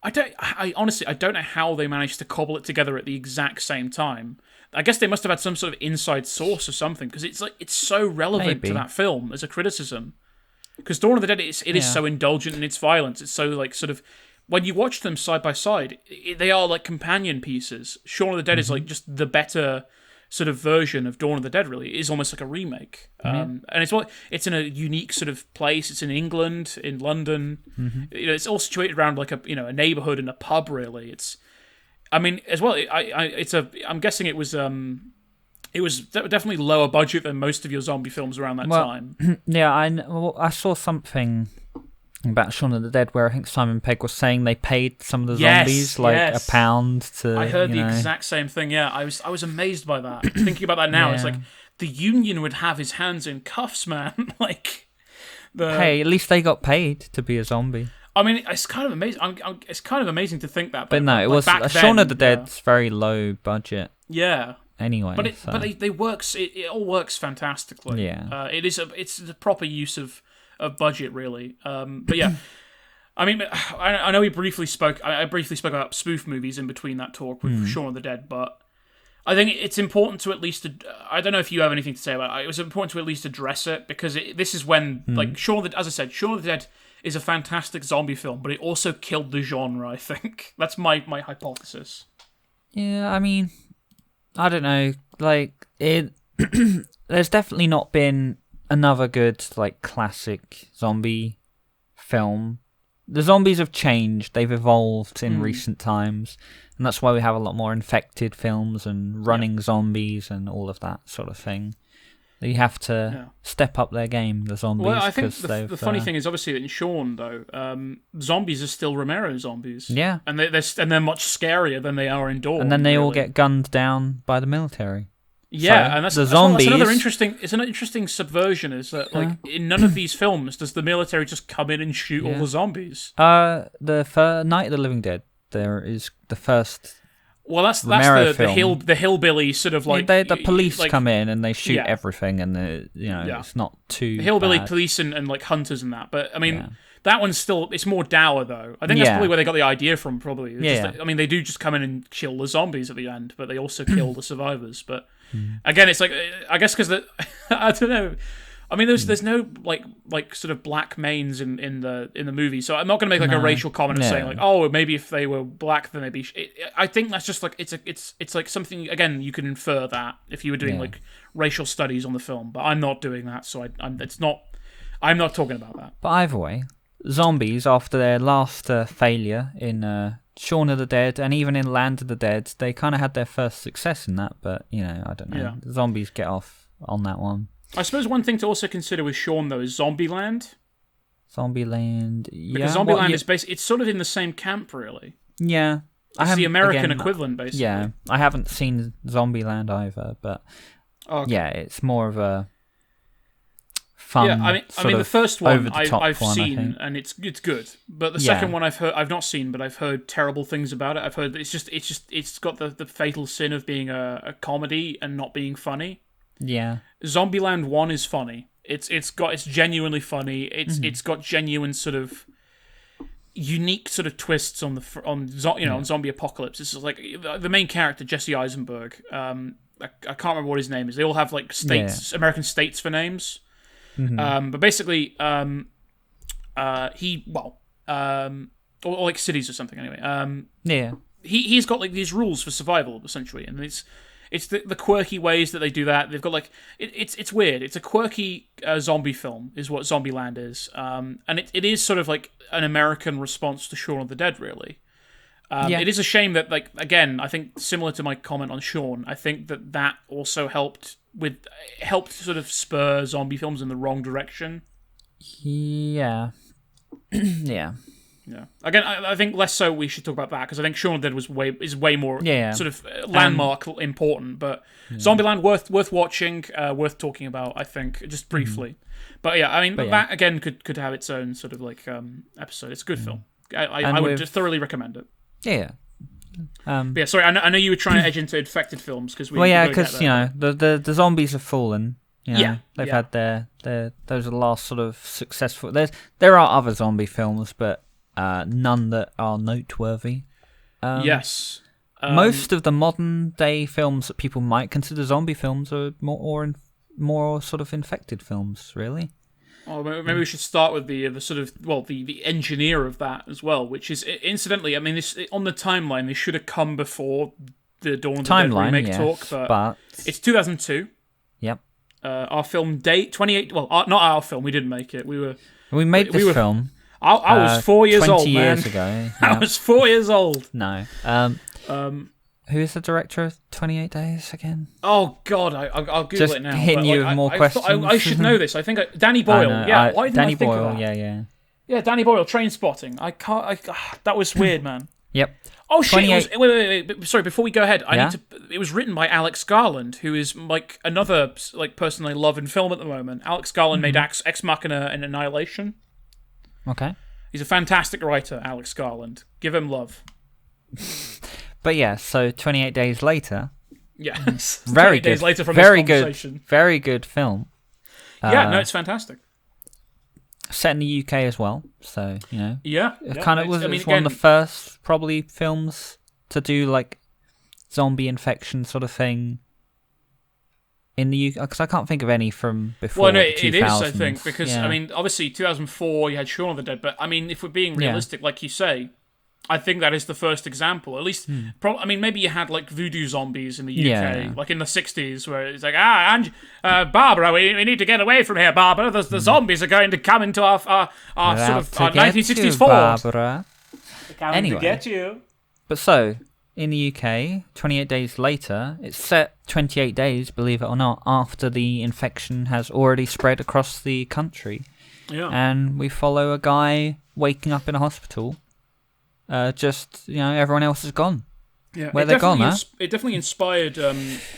I honestly don't know how they managed to cobble it together at the exact same time. I guess they must have had some sort of inside source or something, because it's so relevant to that film as a criticism. Because Dawn of the Dead, it is so indulgent in its violence. It's so like sort of when you watch them side by side, they are like companion pieces. Shaun of the Dead is like just the better sort of version of Dawn of the Dead. Really, it is almost like a remake. And it's in a unique sort of place. It's in England, in London. You know, it's all situated around like a neighborhood and a pub. Really, I mean, as well, I'm guessing it was definitely lower budget than most of your zombie films around that time. Yeah, I saw something about Shaun of the Dead where I think Simon Pegg was saying they paid some of the zombies £1 to. I heard the exact same thing. Yeah, I was amazed by that. Thinking about that now, it's like the Union would have his hands in cuffs, man. Hey, at least they got paid to be a zombie. I mean, it's kind of amazing. It's kind of amazing to think that. But no, it was Shaun of the Dead's very low budget. Yeah. Anyway, but they works. It all works fantastically. Yeah. It's a proper use of budget, really. But yeah, I mean, I know I briefly spoke about spoof movies in between that talk with Shaun of the Dead, but I think it's important to at least. I don't know if you have anything to say about it. It was important to at least address it, because this is when, like, as I said, Shaun of the Dead is a fantastic zombie film, but it also killed the genre, I think. That's my hypothesis. Yeah, I mean, I don't know. Like, there's definitely not been another good, like, classic zombie film. The zombies have changed. They've evolved in recent times. And that's why we have a lot more infected films and running zombies and all of that sort of thing. They have to step up their game, the zombies. Well, I think the funny thing is, obviously, that in Shaun, though, zombies are still Romero zombies. Yeah. And they're much scarier than they are in Dawn. And then they all get gunned down by the military. Yeah, so, and that's another interesting. It's an interesting subversion. Is that like in none of these films does the military just come in and shoot all the zombies? The Night of the Living Dead. There is the first. Well, that's the hillbilly sort of like the police come in and they shoot everything, and it's not too the hillbilly bad. Police and like hunters and that. But I mean, that one's still it's more dour though. I think that's probably where they got the idea from. Probably. I mean, they do just come in and kill the zombies at the end, but they also kill the survivors. But again, it's like I guess because I don't know. I mean, there's no like sort of black mains in the movie, so I'm not going to make like a racial comment of saying like, oh, maybe if they were black then they'd be. I think that's just like it's like something, again, you can infer that if you were doing like racial studies on the film, but I'm not doing that, so I'm not talking about that. But either way, zombies, after their last failure in Shaun of the Dead and even in Land of the Dead, they kind of had their first success in that, but I don't know. Yeah. Zombies get off on that one. I suppose one thing to also consider with Shaun, though, is Zombieland. Zombieland, yeah. Because Zombieland is basically, it's sort of in the same camp, really. Yeah. It's the American equivalent, basically. Yeah, I haven't seen Zombieland either, but it's more of a fun. Yeah, I mean, the first one I've seen, and it's good. But the second one I've not seen, but I've heard terrible things about it. I've heard it's got the fatal sin of being a comedy and not being funny. Yeah. Zombieland 1 is funny. It's genuinely funny. It's got genuine sort of unique sort of twists on zombie apocalypse. It's like the main character, Jesse Eisenberg. I can't remember what his name is. They all have like American states for names. But basically, or like cities or something. Anyway, he's got like these rules for survival essentially, and It's the quirky ways that they do that. They've got like it's weird. It's a quirky zombie film, is what Zombieland is, and it is sort of like an American response to Shaun of the Dead, really. It is a shame that, like, again, I think similar to my comment on Shaun, I think that also helped sort of spur zombie films in the wrong direction. Yeah. Yeah. Yeah. Again, I think less so we should talk about that, because I think Shaun of the Dead is way more sort of landmark important, but Zombieland worth watching, worth talking about, I think, just briefly. But yeah, I mean, that again could have its own sort of like episode. It's a good film. I would just thoroughly recommend it. Yeah. But yeah, sorry, I know you were trying to edge into infected films because because the zombies have fallen. You know, they've had their those are the last sort of successful. There are other zombie films, but none that are noteworthy. Yes. Most of the modern day films that people might consider zombie films are more sort of infected films, really. Oh, maybe we should start with the sort of the engineer of that as well, which is incidentally, I mean, this on the timeline they should have come before the Dawn of the Dead remake talk, but it's 2002. Yep. Our film date 28. Well, not our film. We didn't make it. We made this film. I was 4 years old. 20 years ago. I was 4 years old. No. Who is the director of 28 Days again? Oh God, I'll Google Just it now. hitting you with more questions. I should know this. I think Danny Boyle. Why didn't I think Boyle, of that? Yeah, Danny Boyle, Train Spotting. That was weird, man. Yep. Oh shit! Wait. Sorry, before we go ahead, it was written by Alex Garland, who is like another like person I love in film at the moment. Alex Garland made Ex Machina and Annihilation. Okay. He's a fantastic writer, Alex Garland. Give him love. But yeah, so 28 Days Later. Yeah. Very good. Days later from this conversation. Very good film. It's fantastic. Set in the UK as well, so, you know. Yeah. It kind of was one of the first, probably, films to do, like, zombie infection sort of thing in the UK, because I can't think of any from before. Well, no, it is, I think, because, I mean, obviously, 2004, you had Shaun of the Dead, but, I mean, if we're being realistic, like you say, I think that is the first example. At least, I mean, maybe you had like voodoo zombies in the UK, like in the 60s, where it's like, Barbara, we need to get away from here, Barbara. The zombies are going to come into our sort of our 1960s Ford. Barbara. Anyway, to get you. But so, in the UK, 28 Days Later, it's set 28 days, believe it or not, after the infection has already spread across the country. Yeah. And we follow a guy waking up in a hospital. Just, you know, everyone else is gone. Yeah, where they're gone, It definitely inspired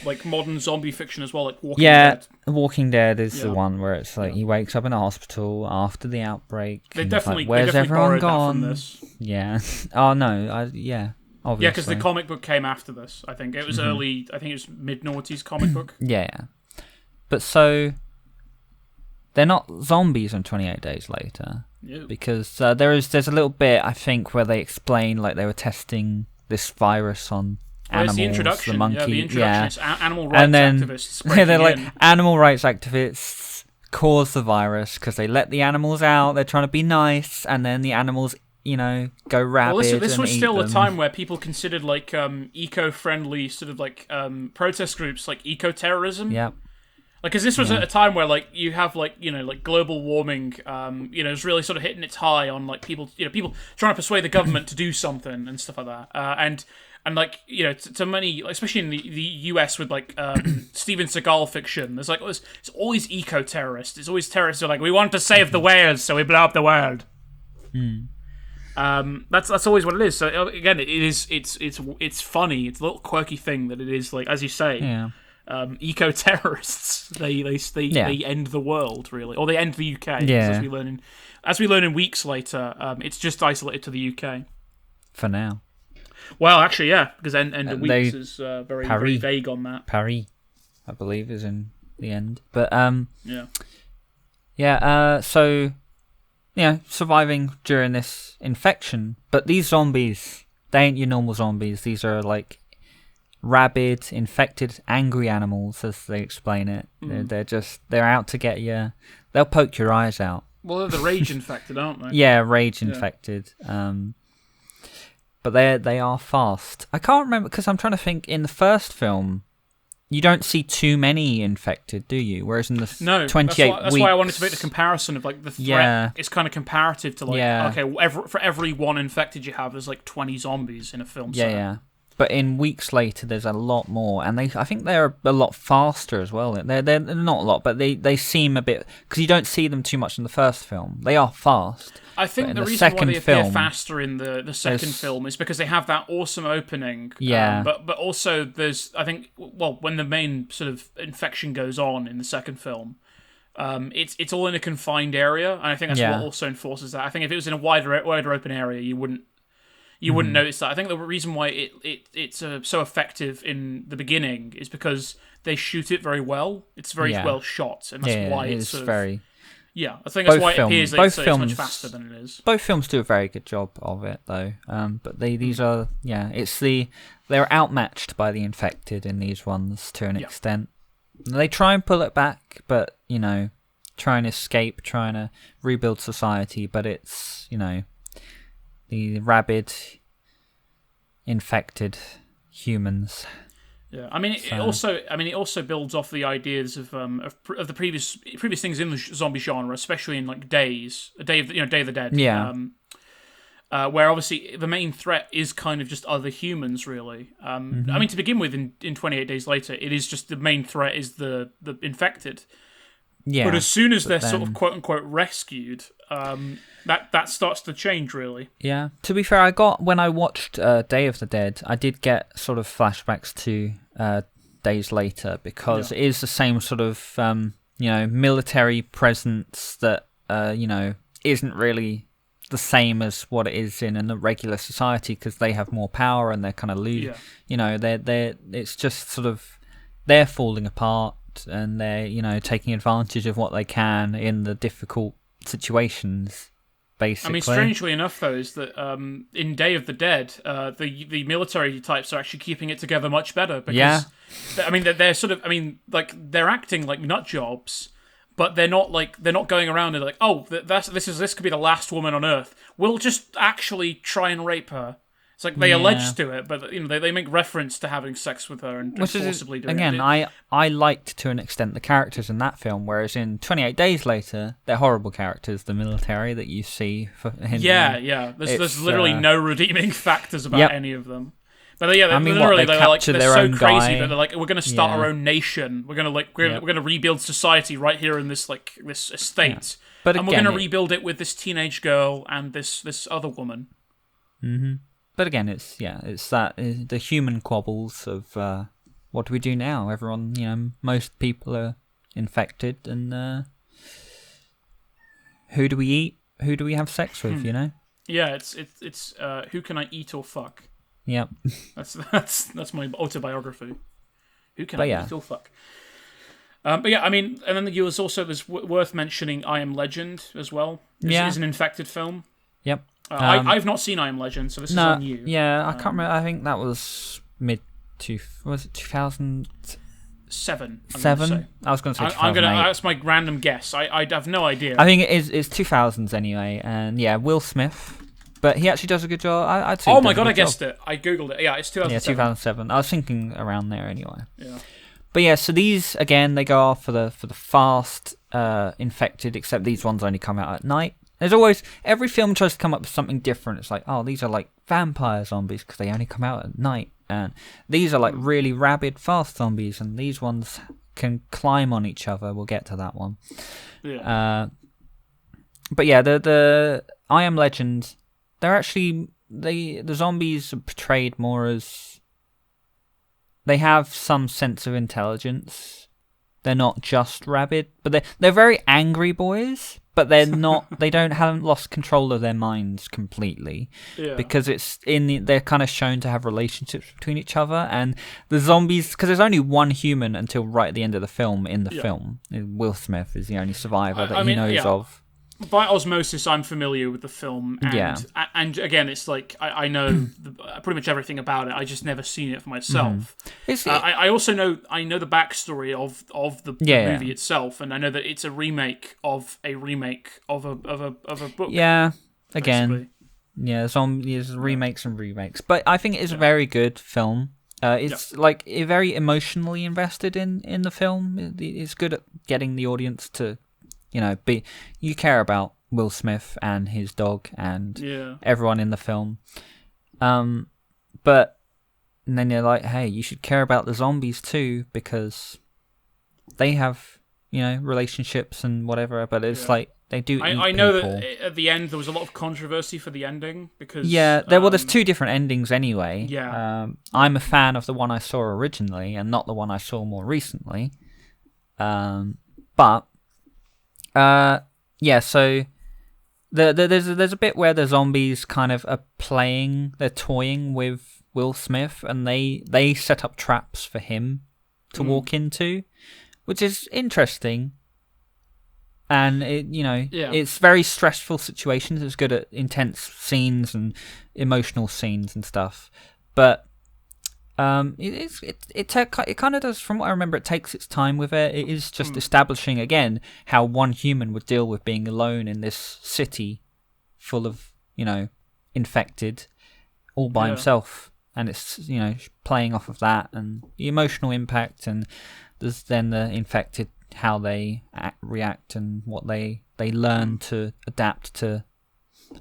like modern zombie fiction as well, like Walking Dead. Walking Dead is the one where it's like he wakes up in a hospital after the outbreak. They definitely, like, where's everyone gone? That from this. Yeah. Oh no. Obviously. Yeah, because the comic book came after this. I think it was early. I think it was mid-noughties comic book. Yeah, but so they're not zombies on 28 Days Later. Yeah. Because there's a little bit, I think, where they explain like they were testing this virus on animals, the introduction. The monkey, the introduction. It's animal rights activists. They're like animal rights activists cause the virus because they let the animals out. They're trying to be nice, and then the animals, you know, go rabid. Well, this was still them. A time where people considered like eco-friendly sort of like protest groups like eco-terrorism. Yeah. Like, because this was at a time where, like, you have, like, you know, like, global warming, you know, is really sort of hitting its high on, like, people trying to persuade the government to do something and stuff like that. And like, you know, to many, especially in the US with, like, Steven Seagal fiction, there's, like, it's always eco-terrorists. It's always terrorists who are like, we want to save the whales, so we blow up the world. That's always what it is. So, again, it's funny. It's a little quirky thing that it is, like, as you say... Yeah. Eco-terrorists. They end the world, really, or they end the UK. Yeah. As we learn in weeks later, it's just isolated to the UK for now. Well, actually, yeah, because end of weeks is very vague on that. Paris, I believe, is in the end. But so surviving during this infection. But these zombies, they ain't your normal zombies. These are like rabid, infected, angry animals, as they explain it. They're out to get you. They'll poke your eyes out. Well, they're the rage infected, aren't they? Yeah, rage infected. But they are fast. I can't remember because I'm trying to think. In the first film, you don't see too many infected, do you? Whereas in the no, 28 that's weeks... why I wanted to make the comparison of like the threat is kind of comparative to like okay, for every one infected you have, there's like 20 zombies in a film set. Yeah. But in weeks later, there's a lot more, and I think they're a lot faster as well. They're not a lot, but they seem a bit, because you don't see them too much in the first film. They are fast. I think the reason why they appear faster in the second film is because they have that awesome opening. Yeah. But also there's, I think, well, when the main sort of infection goes on in the second film, it's all in a confined area, and I think that's what also enforces that. I think if it was in a wider open area, you wouldn't notice that. I think the reason why it's so effective in the beginning is because they shoot it very well. It's very well shot, and that's why it's sort of, very... Yeah, I think that's why it appears that it's much faster than it is. Both films do a very good job of it, though. But these are... Yeah, they're outmatched by the infected in these ones to an extent. They try and pull it back, but, try and escape, trying to rebuild society, but it's, the rabid, infected humans. Yeah, I mean, it also builds off the ideas of the previous things in the zombie genre, especially in like Day of the Dead. Yeah. Where obviously the main threat is kind of just other humans, really. I mean, to begin with, in 28 Days Later, it is just the main threat is the infected. Yeah. But as soon as they're sort of quote unquote rescued, that starts to change, really. Yeah. To be fair, when I watched Day of the Dead, I did get sort of flashbacks to Days Later, because it is the same sort of military presence that isn't really the same as what it is in a regular society, because they have more power and they're kind of it's just sort of they're falling apart, and they're taking advantage of what they can in the difficult situations. Basically. I mean, strangely enough, though, is that in Day of the Dead, the military types are actually keeping it together much better. Because, I mean, they're sort of, they're acting like nut jobs, but they're not going around and like, oh, this could be the last woman on Earth. We'll just actually try and rape her. It's like they allege to it, but they make reference to having sex with her and forcibly doing it. Again, I liked to an extent the characters in that film, whereas in 28 Days Later, they're horrible characters. The military that you see. There's literally no redeeming factors about any of them. But they're so crazy guy. that they're like, we're going to start our own nation. We're going to rebuild society right here in this estate, and we're going to rebuild it with this teenage girl and this other woman. Mm-hmm. But again, it's the human quabbles of what do we do now? Everyone, most people are infected, and who do we eat? Who do we have sex with? Yeah, it's who can I eat or fuck? Yep. That's my autobiography. Who can I eat or fuck? But yeah, I mean, and then there's worth mentioning I Am Legend as well. This is an infected film. Yep. I've not seen I Am Legend, so this is on you. Yeah, I can't remember. I think that was was it 2007? I was going to say 2008. That's my random guess. I have no idea. I think it's 2000s anyway, and Will Smith, but he actually does a good job. I'd say. Oh my god, I guessed it. I googled it. Yeah, it's 2007. Yeah, 2007. I was thinking around there anyway. Yeah. But yeah, so these again they go off for the fast infected, except these ones only come out at night. There's always, every film tries to come up with something different. It's like, oh, these are like vampire zombies because they only come out at night. And these are like really rabid, fast zombies. And these ones can climb on each other. We'll get to that one. Yeah. But yeah, the I Am Legend, they're actually, the zombies are portrayed more as, they have some sense of intelligence. They're not just rabid, but they're very angry boys. But they're not. They haven't lost control of their minds completely, because they're kind of shown to have relationships between each other, and the zombies. Because there's only one human until right at the end of the film. In the film, Will Smith is the only survivor that he knows of. By osmosis, I'm familiar with the film, and again, it's like I know pretty much everything about it. I just never seen it for myself. I also know the backstory of the movie itself, and I know that it's a remake of a book. Yeah, again, zombies remakes and remakes, but I think it is a very good film. It's like very emotionally invested in the film. It's good at getting the audience to, you care about Will Smith and his dog and everyone in the film. But then you're like, hey, you should care about the zombies too, because they have, relationships and whatever, but it's like they do eat I know people. that at the end there was a lot of controversy for the ending because there's two different endings anyway. I'm a fan of the one I saw originally and not the one I saw more recently. So there's a bit where the zombies kind of are they're toying with Will Smith, and they set up traps for him to walk into, which is interesting. And it's very stressful situations. It's good at intense scenes and emotional scenes and stuff. But it kind of does, from what I remember, it takes its time with it. It is just establishing again how one human would deal with being alone in this city full of infected, all by himself. And it's playing off of that and the emotional impact, and there's then the infected, how they react and what they learn to adapt to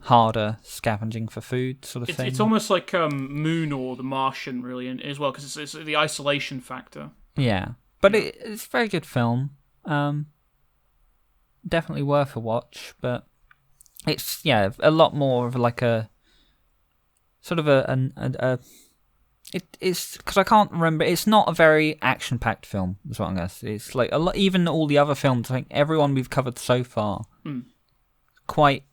harder scavenging for food sort of thing. It's almost like Moon or The Martian, really, as well, because it's the isolation factor. Yeah, but it's a very good film. Definitely worth a watch, but it's a lot more of like a sort of it's because I can't remember. It's not a very action-packed film. Is what I'm gonna say. It's like a lot. Even all the other films, I think everyone we've covered so far, quite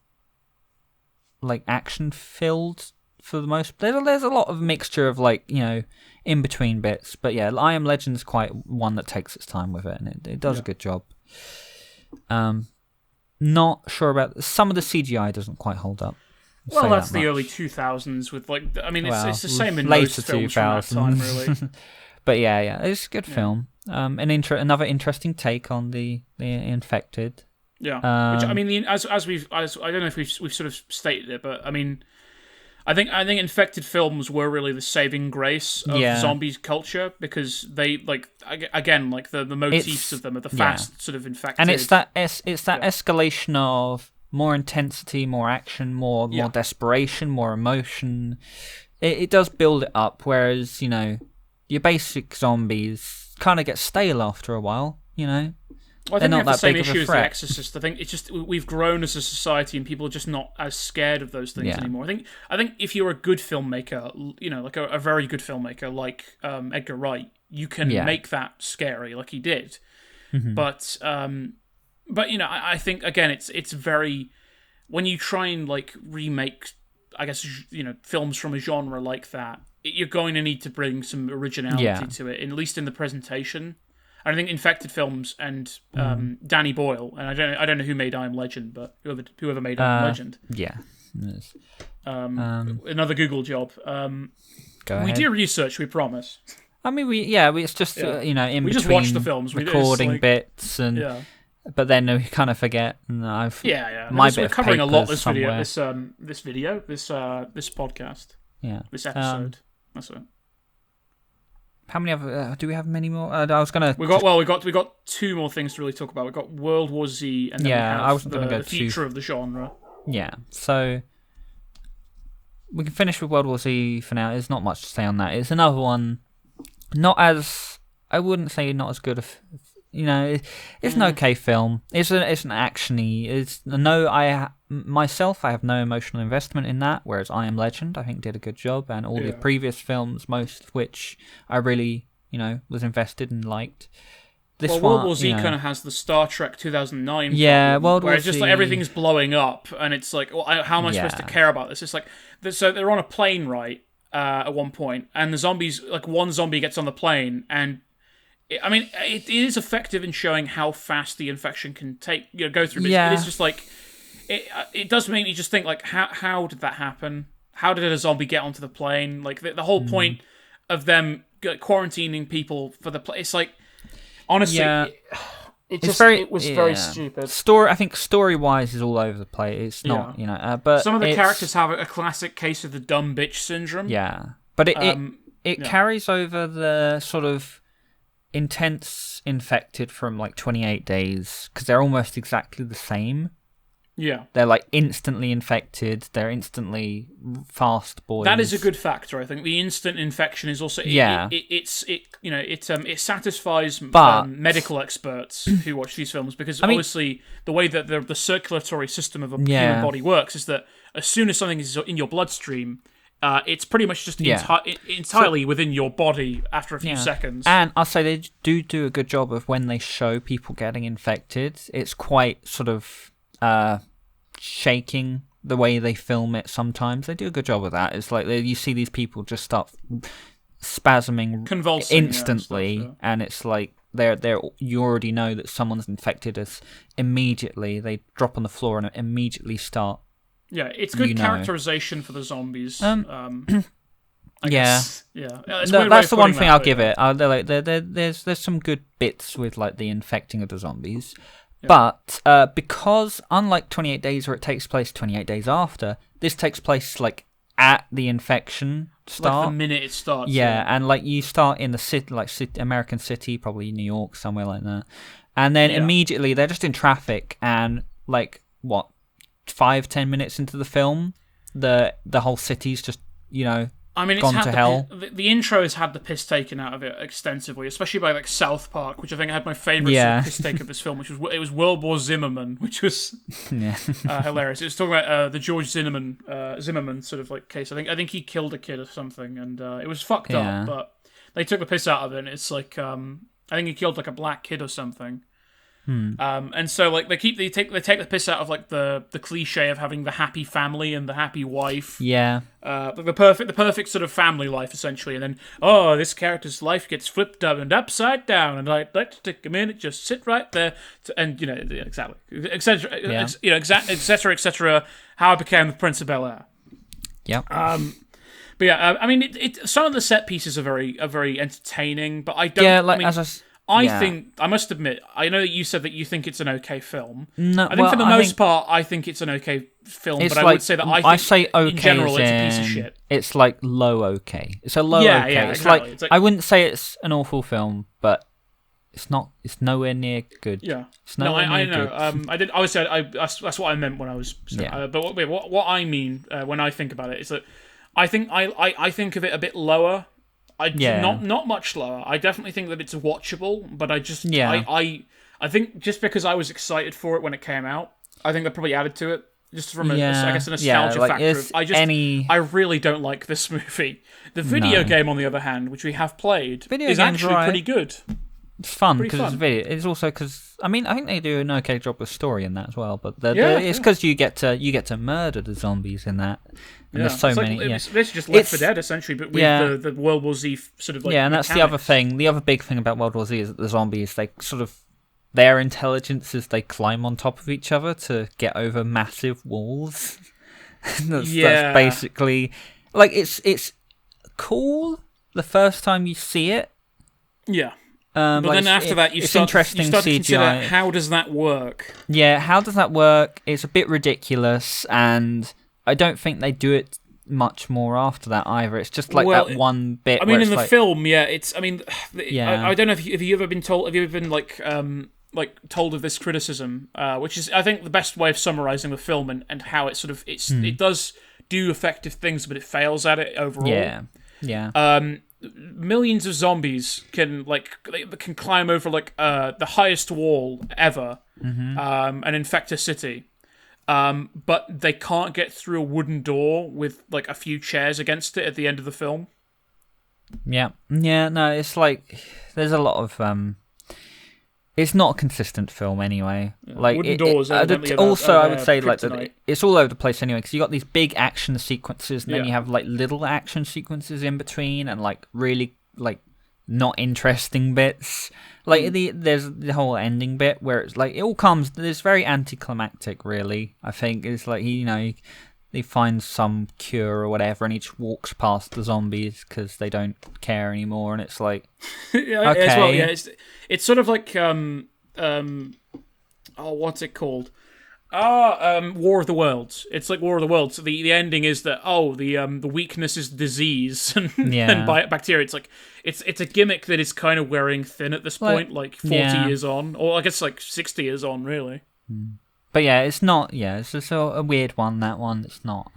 like action-filled for the most. There's a lot of mixture of in between bits. But yeah, I Am Legend's quite one that takes its time with it, and it does a good job. Not sure about some of the CGI doesn't quite hold up. Well, that's the early 2000s with it's the same in most films from that time, really. But yeah, it's a good film. Another interesting take on the infected. Yeah, which I don't know if we've sort of stated it, but I mean, I think infected films were really the saving grace of zombies culture, because they the motifs of them are the fast sort of infected, and it's that escalation of more intensity, more action, more desperation, more emotion. It does build it up, whereas, your basic zombies kind of get stale after a while, Well, I think we have the same issue as The Exorcist. I think it's just we've grown as a society and people are just not as scared of those things anymore. I think if you're a good filmmaker, like a very good filmmaker like Edgar Wright, you can make that scary like he did. Mm-hmm. But I think again, it's very, when you try and remake, I guess films from a genre like that, you're going to need to bring some originality to it, at least in the presentation. And I think Infected Films and Danny Boyle, and I don't know who made I Am Legend, but whoever made I Am Legend, another Google job. We do research, we promise. I mean, it's just in we between just watch the films, recording bits and. But then we kind of forget, and we're covering a lot this video, this podcast, this episode. That's it. How many other? Do we have many more? I was gonna. We got two more things to really talk about. We got World War Z, and then we have I wasn't gonna go the future of the genre. Yeah, so we can finish with World War Z for now. There's not much to say on that. It's another one, I wouldn't say not as good of. It's an okay film. It's an actiony. I have no emotional investment in that. Whereas I Am Legend, I think, did a good job, and all the previous films, most of which I really, was invested and liked. World War Z kind of has the Star Trek 2009. World War Z, just everything's blowing up, and it's like, how am I supposed to care about this? It's like, so they're on a plane, right? At one point, and the zombies, one zombie gets on the plane, and it is effective in showing how fast the infection can go through. But it is just it does make me just think how did that happen? How did a zombie get onto the plane? The whole point of them quarantining people for the plane. It's honestly, it was very stupid. I think story-wise is all over the place. It's not, but some of the characters have a classic case of the dumb bitch syndrome. Yeah, but it carries over the sort of intense infected from like 28 days because they're almost exactly the same. Yeah. They're like instantly infected. They're instantly fast boys. That is a good factor, I think. The instant infection is also it satisfies medical experts who watch these films because obviously the way that the circulatory system of a human body works is that as soon as something is in your bloodstream, it's pretty much just entirely within your body after a few seconds. And I'll say they do a good job of when they show people getting infected. It's quite sort of shaking the way they film it sometimes. They do a good job of that. It's like you see these people just start spasming convulsing instantly, and it's like you already know that someone's infected us immediately. They drop on the floor and immediately start. Yeah, it's good characterization for the zombies. That's the one thing I'll give it. There's some good bits with like the infecting of the zombies. Yeah. But because unlike 28 Days where it takes place 28 days after, this takes place like at the infection start. Like the minute it starts. Yeah, and like you start in the city, like American city, probably New York, somewhere like that. And then immediately they're just in traffic and like 5-10 minutes into the film, the whole city's just, it's gone to hell. The intro has had the piss taken out of it extensively, especially by like South Park, which I think had my favourite sort of piss take of this film, which was World War Zimmerman, which was hilarious. It was talking about the George Zimmerman sort of like case. I think he killed a kid or something, and it was fucked up. But they took the piss out of it, and it's like I think he killed like a black kid or something. And so like they take the piss out of like the cliche of having the happy family and the happy wife. The perfect sort of family life essentially, and then this character's life gets flipped up and upside down, and I'd like to take a minute, just sit right there, etc. Etc. How I became the Prince of Bel-Air. Yeah. But yeah, I mean, some of the set pieces are very entertaining, but I don't. I must admit, I know that you said that you think it's an okay film. No, I think for the most part, I think it's an okay film, but I would say that I think okay in general it's a piece of shit. It's like low okay. It's a low okay. Yeah, it's exactly. Like I wouldn't say it's an awful film, but it's nowhere near good. Yeah. It's nowhere I near know. good. I did. I was that's what I meant when I was. But what I mean when I think about it is that I think I think of it a bit lower. Not much lower. I definitely think that it's watchable, but I think just because I was excited for it when it came out, I think that probably added to it. Just from a nostalgia factor. I really don't like this movie. The video game, on the other hand, which we have played, is actually pretty good. It's fun because it's a video. It's also because I think they do an okay job with story in that as well. But it's because you get to murder the zombies in that. And there's so many. This is just Left 4 Dead essentially, but with the World War Z sort of like. Yeah, and that's the other thing. The other big thing about World War Z is that the zombies, they sort of, their intelligence is they climb on top of each other to get over massive walls. That's basically like it's cool the first time you see it. Yeah. But then after that, you start to consider, how does that work? Yeah, how does that work? It's a bit ridiculous, and I don't think they do it much more after that either. It's just like that one bit. I mean, in the film, it's. I mean, I don't know if you ever been told. Have you ever been like told of this criticism, which is, I think, the best way of summarizing the film and how it sort of it does do effective things, but it fails at it overall. Yeah. Millions of zombies can climb over the highest wall ever, and infect a city. But they can't get through a wooden door with like a few chairs against it at the end of the film. Yeah. No, it's like there's a lot of it's not a consistent film anyway. Yeah. Like wooden doors. I would say like it's all over the place anyway. Because you got these big action sequences, and then you have like little action sequences in between, and like really like not interesting bits. Like there's the whole ending bit where it's like it all comes. It's very anticlimactic, really. I think it's like he finds some cure or whatever, and he just walks past the zombies because they don't care anymore, and it's like okay. As well, it's sort of like what's it called? War of the Worlds. It's like War of the Worlds. So the ending is that the weakness is disease and bacteria. It's like it's a gimmick that is kind of wearing thin at this point, like 40 years on, or I guess like 60 years on, really. But yeah, it's not. Yeah, it's just a weird one. That one, it's not.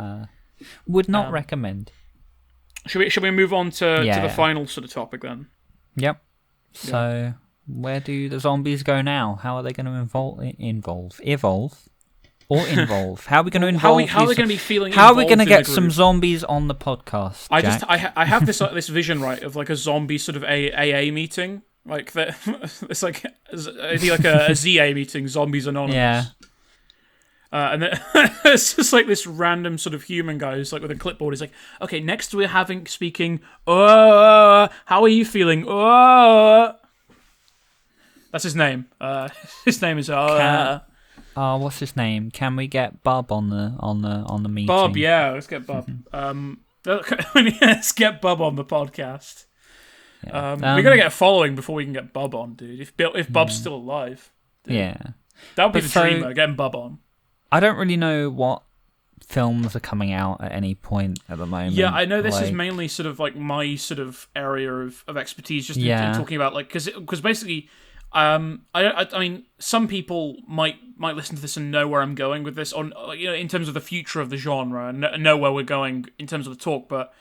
Would not recommend. Should we move on to the final sort of topic then? Yep. So where do the zombies go now? How are they going to evolve? How are we going to involve? How are they going to be feeling? How are we going to get some zombies on the podcast? Jack? I have this this vision, right, of like a zombie sort of AA meeting, like that. It's like a ZA meeting, Zombies Anonymous. Yeah. And then it's just like this random sort of human guy who's like with a clipboard. He's like, okay, next we're speaking. How are you feeling? That's his name. His name is. What's his name? Can we get Bob on the meeting? Bob, yeah, let's get Bob. Let's get Bob on the podcast. Yeah. We gotta get a following before we can get Bob on, dude. If Bob's still alive, dude. Yeah, that would be the dreamer. Getting Bob on. I don't really know what films are coming out at any point at the moment. Yeah, I know this is mainly sort of like my sort of area of expertise, just in talking about like because basically. I mean, some people might listen to this and know where I'm going with this in terms of the future of the genre and know where we're going in terms of the talk. But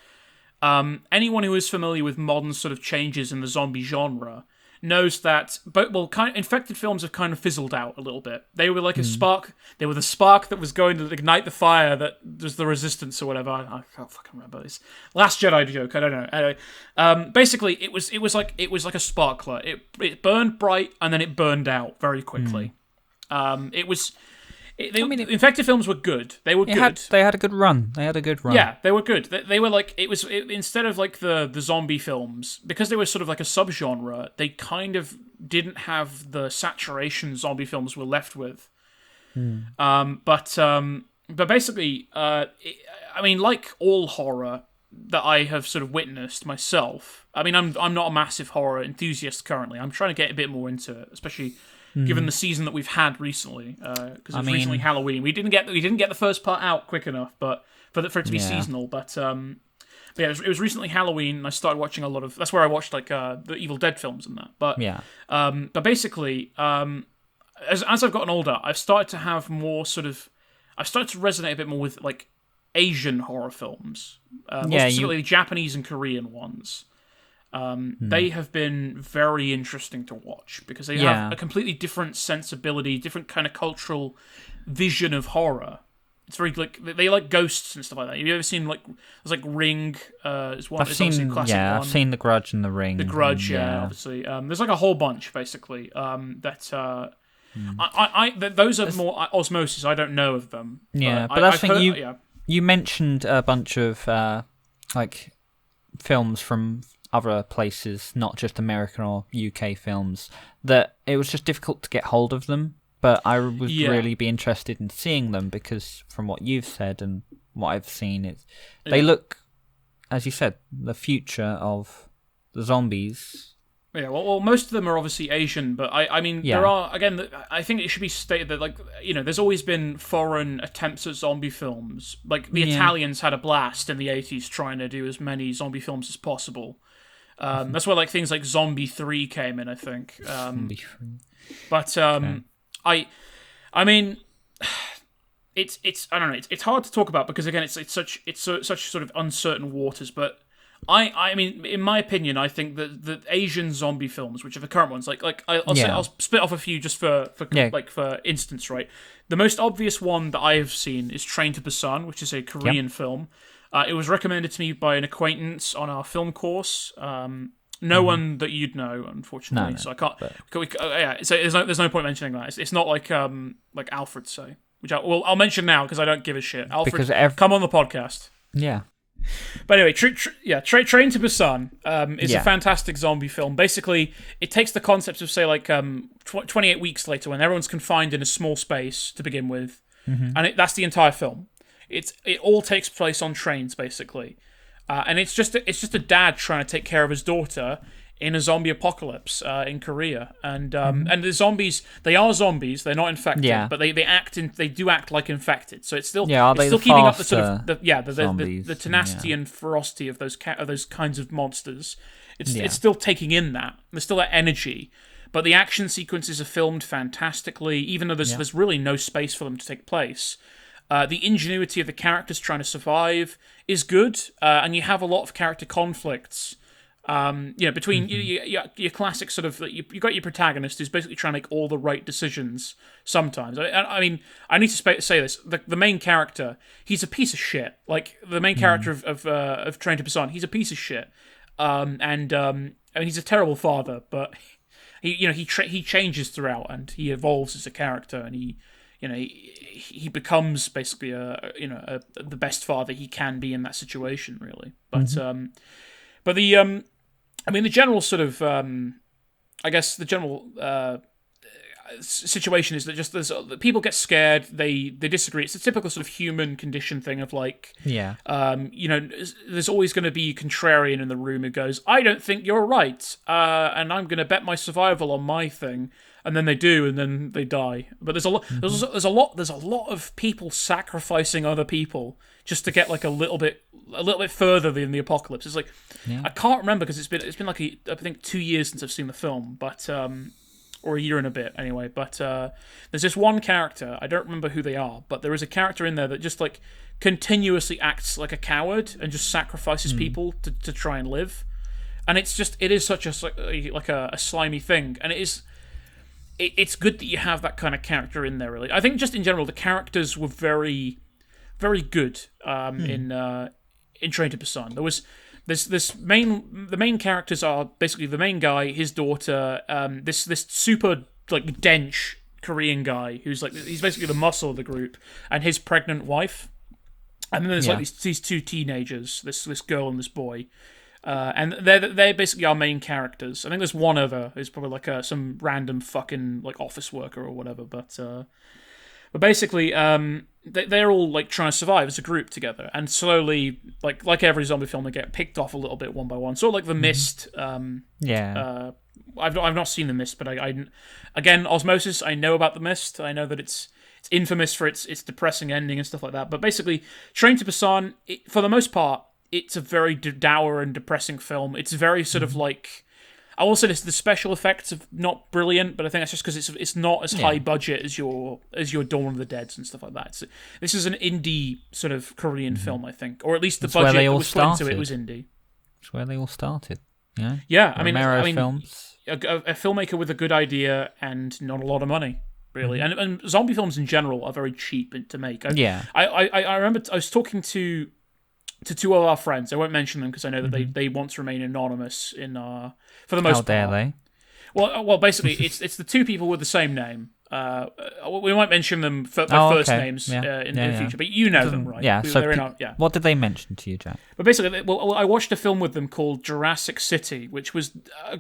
anyone who is familiar with modern sort of changes in the zombie genre knows that, infected films have kind of fizzled out a little bit. They were like a spark. They were the spark that was going to ignite the fire that was the resistance or whatever. I can't fucking remember this Last Jedi joke. I don't know. Anyway, basically, it was like a sparkler. It burned bright and then it burned out very quickly. Infected films were good. They were good. They had a good run. Yeah, they were good. They were like instead of like the zombie films, because they were sort of like a subgenre. They kind of didn't have the saturation zombie films were left with. But basically, I mean, like all horror that I have sort of witnessed myself. I mean, I'm not a massive horror enthusiast currently. I'm trying to get a bit more into it, especially. Given the season that we've had recently, because it was recently Halloween, we didn't get the first part out quick enough, but for it to be seasonal. But yeah, it was recently Halloween, and I started watching a lot of. That's where I watched like the Evil Dead films and that. But basically, as I've gotten older, I've started to have more sort of. I've started to resonate a bit more with like Asian horror films, more specifically Japanese and Korean ones. They have been very interesting to watch because they have a completely different sensibility, different kind of cultural vision of horror. It's very like they like ghosts and stuff like that. Have you ever seen like there's like Ring? Is one. I've seen classic one. I've seen The Grudge and The Ring. The Grudge, obviously. There's like a whole bunch basically. Those are more osmosis. I don't know of them. Yeah, but that's the thing. You mentioned a bunch of like films from other places, not just American or UK films, that it was just difficult to get hold of them. But I would really be interested in seeing them because from what you've said and what I've seen, they look, as you said, the future of the zombies. Yeah, well, most of them are obviously Asian, but I mean, there are, again, I think it should be stated that, like, there's always been foreign attempts at zombie films. Like, the Italians had a blast in the 80s trying to do as many zombie films as possible. That's where like things like Zombie 3 came in, I think. Zombie 3. But I mean, it's I don't know. It's hard to talk about because again, it's such sort of uncertain waters. But I mean, in my opinion, I think that the Asian zombie films, which are the current ones, I'll split off a few just for instance, right? The most obvious one that I have seen is Train to Busan, which is a Korean film. It was recommended to me by an acquaintance on our film course. No one that you'd know, unfortunately. No, so I can't. So there's no point mentioning that. It's not like Alfred say, which I'll mention now because I don't give a shit. Alfred, come on the podcast. Yeah. But anyway, Train to Busan is a fantastic zombie film. Basically, it takes the concepts of say like 28 weeks later when everyone's confined in a small space to begin with, and that's the entire film. It all takes place on trains, basically, and it's just a dad trying to take care of his daughter in a zombie apocalypse in Korea, and the zombies, they are zombies, they're not infected, but they do act like infected, so it's still keeping up the sort of the tenacity and ferocity of those kinds of monsters. It's still taking in that. There's still that energy, but the action sequences are filmed fantastically, even though there's really no space for them to take place. The ingenuity of the characters trying to survive is good, and you have a lot of character conflicts. Between your classic sort of, you got your protagonist who's basically trying to make all the right decisions sometimes. I mean, I need to say this: the main character, he's a piece of shit. Like the main character of Train to Busan, he's a piece of shit. I mean, he's a terrible father, but he changes throughout and he evolves as a character, and he becomes basically the best father he can be in that situation, really. But the general sort of, I guess the general situation is that just people get scared, they disagree. It's a typical sort of human condition thing of like, there's always going to be a contrarian in the room who goes, I don't think you're right, and I'm going to bet my survival on my thing. And then they do, and then they die. But there's a lot of people sacrificing other people just to get like a little bit further than the apocalypse. It's like I can't remember because it's been like I think 2 years since I've seen the film, but or a year and a bit anyway. But there's this one character, I don't remember who they are, but there is a character in there that just like continuously acts like a coward and just sacrifices people to try and live. And it is such a slimy thing, and it is. It's good that you have that kind of character in there, really. I think just in general, the characters were very, very good in Train to Busan. The main characters are basically the main guy, his daughter, this super like dense Korean guy he's basically the muscle of the group, and his pregnant wife. And then there's like these two teenagers, this girl and this boy. And they're basically our main characters. I think there's one other who's probably like some random fucking like office worker or whatever. But basically, they're all like trying to survive as a group together, and slowly, like every zombie film, they get picked off a little bit one by one. Sort of like The Mist. I've not seen The Mist, but I again, osmosis. I know about The Mist. I know that it's infamous for its depressing ending and stuff like that. But basically, Train to Busan, for the most part, it's a very dour and depressing film. It's very sort of like, I will say this: the special effects are not brilliant, but I think that's just because it's not as high budget as your Dawn of the Dead and stuff like that. This is an indie sort of Korean film, I think, or at least the budget that was put into it was indie. That's where they all started. Yeah. Yeah, I mean, films. A filmmaker with a good idea and not a lot of money. Really, and zombie films in general are very cheap to make. I remember I was talking to two of our friends. I won't mention them because I know that they want to remain anonymous for the most part. How dare they? Well, basically, it's the two people with the same name. We might mention them for their first names in the future, but you know them, right? Yeah. What did they mention to you, Jack? But basically, I watched a film with them called Jurassic City, which was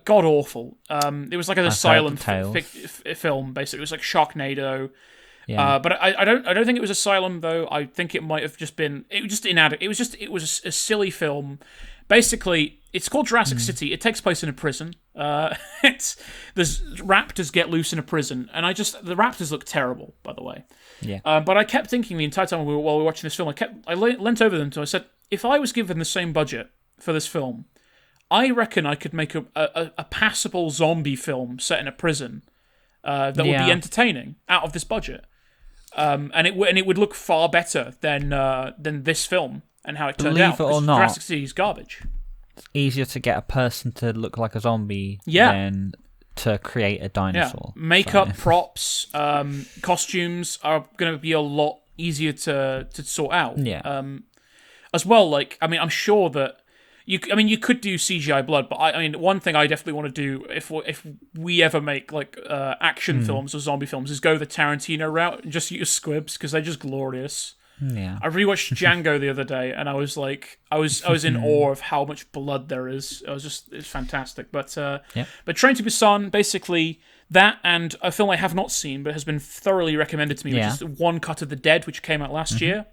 god awful. It was like an asylum film. Basically, it was like Sharknado. Yeah. But I don't think it was Asylum though. I think it might have just been. It was just inadequate. It was a silly film. Basically, it's called Jurassic City. It takes place in a prison. There's raptors get loose in a prison, and the raptors look terrible, by the way. Yeah. But I kept thinking the entire time while we were watching this film, I leant over them and I said, if I was given the same budget for this film, I reckon I could make a passable zombie film set in a prison that would be entertaining out of this budget. And it would look far better than this film and how it turned out. Believe it or not, Jurassic City is garbage. It's easier to get a person to look like a zombie than to create a dinosaur. Yeah. Makeup, props, costumes are going to be a lot easier to sort out. Yeah. As well, like, I mean, I'm sure that you could do CGI blood, but I mean, one thing I definitely want to do if we ever make like action films or zombie films is go the Tarantino route and just use squibs because they're just glorious. Yeah. I rewatched Django the other day and I was like, I was in awe of how much blood there is. It's fantastic. But Train to Busan, basically that and a film I have not seen but has been thoroughly recommended to me, which is One Cut of the Dead, which came out last year.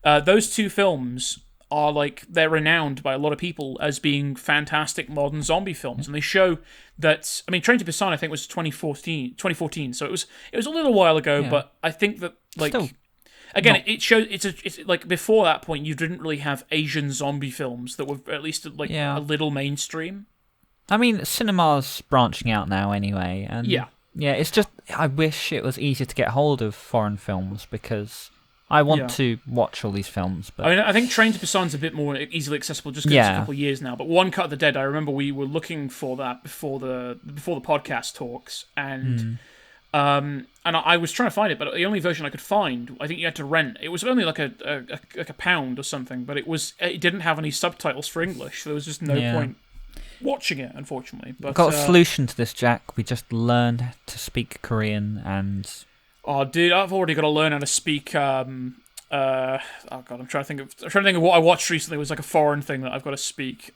Those two films are like, they're renowned by a lot of people as being fantastic modern zombie films, and they show that. I mean, Train to Busan I think was 2014, so it was a little while ago, but I think that like. Still Again, it shows it's like before that point you didn't really have Asian zombie films that were at least like a little mainstream. I mean, cinema's branching out now anyway, and yeah, it's just I wish it was easier to get hold of foreign films because I want to watch all these films. But I mean, I think Train to Busan's a bit more easily accessible just because it's a couple of years now. But One Cut of the Dead, I remember we were looking for that before the podcast talks, and. And I was trying to find it, but the only version I could find, I think you had to rent. It was only like a £1 or something, but it didn't have any subtitles for English, so there was just no point watching it, unfortunately. But we've got a solution to this, Jack. We just learned to speak Korean and. Oh, dude, I've already got to learn how to speak. Oh god, I'm trying to think of what I watched recently. It was like a foreign thing that I've got to speak.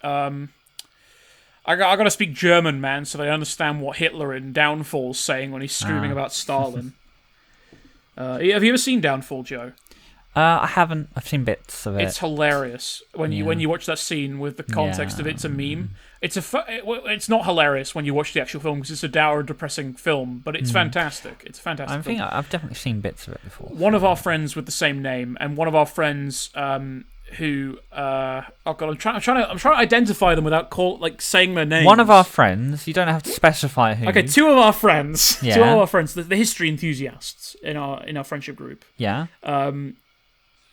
I got to speak German, man, so they understand what Hitler in Downfall's saying when he's screaming about Stalin. Have you ever seen Downfall, Joe? I haven't. I've seen bits of it. It's hilarious when you watch that scene with the context of it's a meme. It's not hilarious when you watch the actual film because it's a dour, depressing film, but it's fantastic. It's a fantastic. I think I've definitely seen bits of it before. One of our friends with the same name, and one of our friends. Who? Oh god, I'm trying to identify them without saying their names. One of our friends. You don't have to specify who. Okay, two of our friends. Yeah. Two of our friends, the history enthusiasts in our friendship group. Yeah. In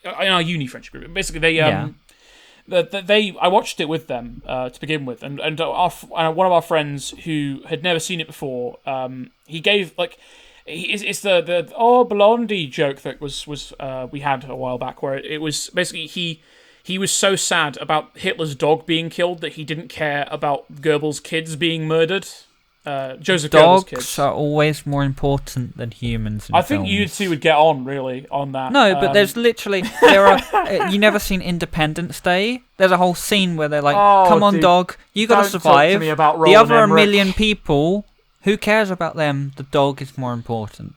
our uni friendship group. Basically, they I watched it with them to begin with, and one of our friends who had never seen it before. He gave It's the Blondie joke that was we had a while back, where it was basically he was so sad about Hitler's dog being killed that he didn't care about Goebbels' kids being murdered. Joseph Goebbels' kids. Dogs are always more important than humans. I think you two would get on really on that. No, but there's literally you never seen Independence Day? There's a whole scene where they're like, "Come on, dog, you got to survive." The other a million people. Who cares about them? The dog is more important.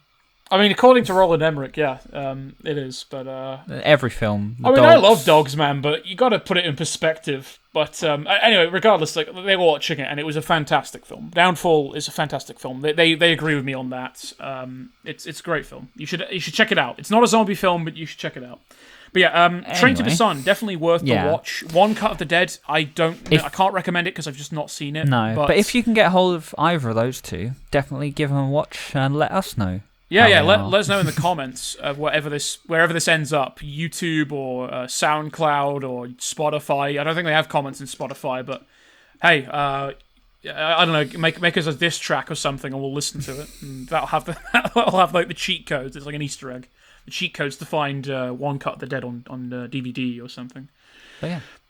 I mean, according to Roland Emmerich, it is. But every film. I love dogs, man, but you got to put it in perspective. But anyway, regardless, they were watching it, and it was a fantastic film. Downfall is a fantastic film. They agree with me on that. It's a great film. You should check it out. It's not a zombie film, but you should check it out. But yeah, Train to Busan, definitely worth the watch. One Cut of the Dead, I can't recommend it because I've just not seen it. No, but if you can get hold of either of those two, definitely give them a watch and let us know. Yeah, let us know in the comments of wherever this ends up, YouTube or SoundCloud or Spotify. I don't think they have comments in Spotify, but hey, I don't know, make us a diss track or something, and we'll listen to it. And that'll have the cheat codes. It's like an Easter egg. The cheat codes to find One Cut of the Dead on DVD or something.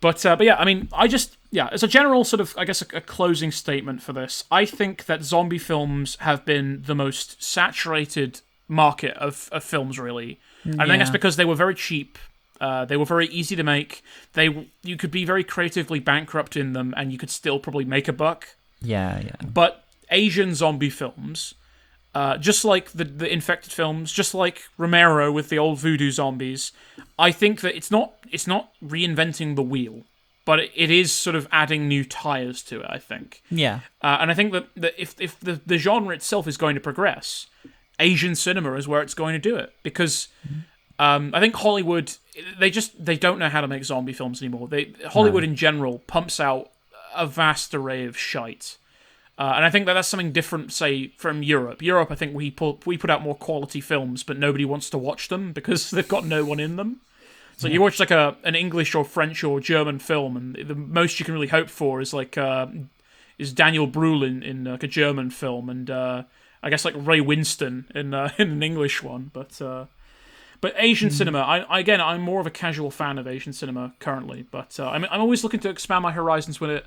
But yeah, I mean, as a general sort of, I guess, a closing statement for this, I think that zombie films have been the most saturated market of films, really. I think that's because they were very cheap. They were very easy to make. You could be very creatively bankrupt in them, and you could still probably make a buck. Yeah. But Asian zombie films, just like the infected films, just like Romero with the old voodoo zombies, I think that it's not reinventing the wheel, but it is sort of adding new tires to it, I think. Yeah. And I think that if the genre itself is going to progress, Asian cinema is where it's going to do it, because I think Hollywood, they don't know how to make zombie films anymore. Hollywood in general pumps out a vast array of shite. And I think that's something different, say, from Europe. Europe, I think we put out more quality films, but nobody wants to watch them because they've got no one in them. So you watch like an English or French or German film, and the most you can really hope for is Daniel Brühl in like a German film, and I guess like Ray Winston in an English one. But Asian cinema, I'm more of a casual fan of Asian cinema currently, but I'm always looking to expand my horizons with it.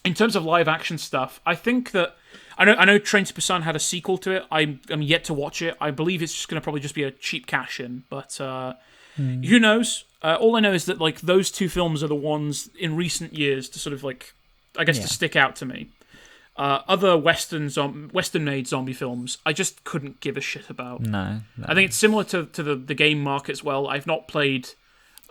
In terms of live action stuff, I think that I know Train to Busan had a sequel to it. I'm yet to watch it. I believe it's just going to probably just be a cheap cash in, but who knows? All I know is that like those two films are the ones in recent years to sort of like, I guess, to stick out to me. Other Western-made zombie films, I just couldn't give a shit about. No. I think it's similar to the game Marc as well. I've not played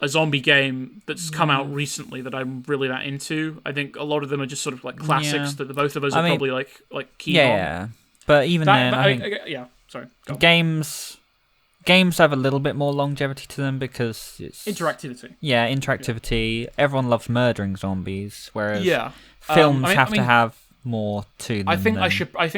a zombie game that's come out recently that I'm really that into. I think a lot of them are just sort of like classics that the both of us are probably like keen on. Yeah, but even then, I think sorry. Games have a little bit more longevity to them because it's interactivity. Yeah, interactivity. Yeah. Everyone loves murdering zombies, whereas films have to have more to them. I think I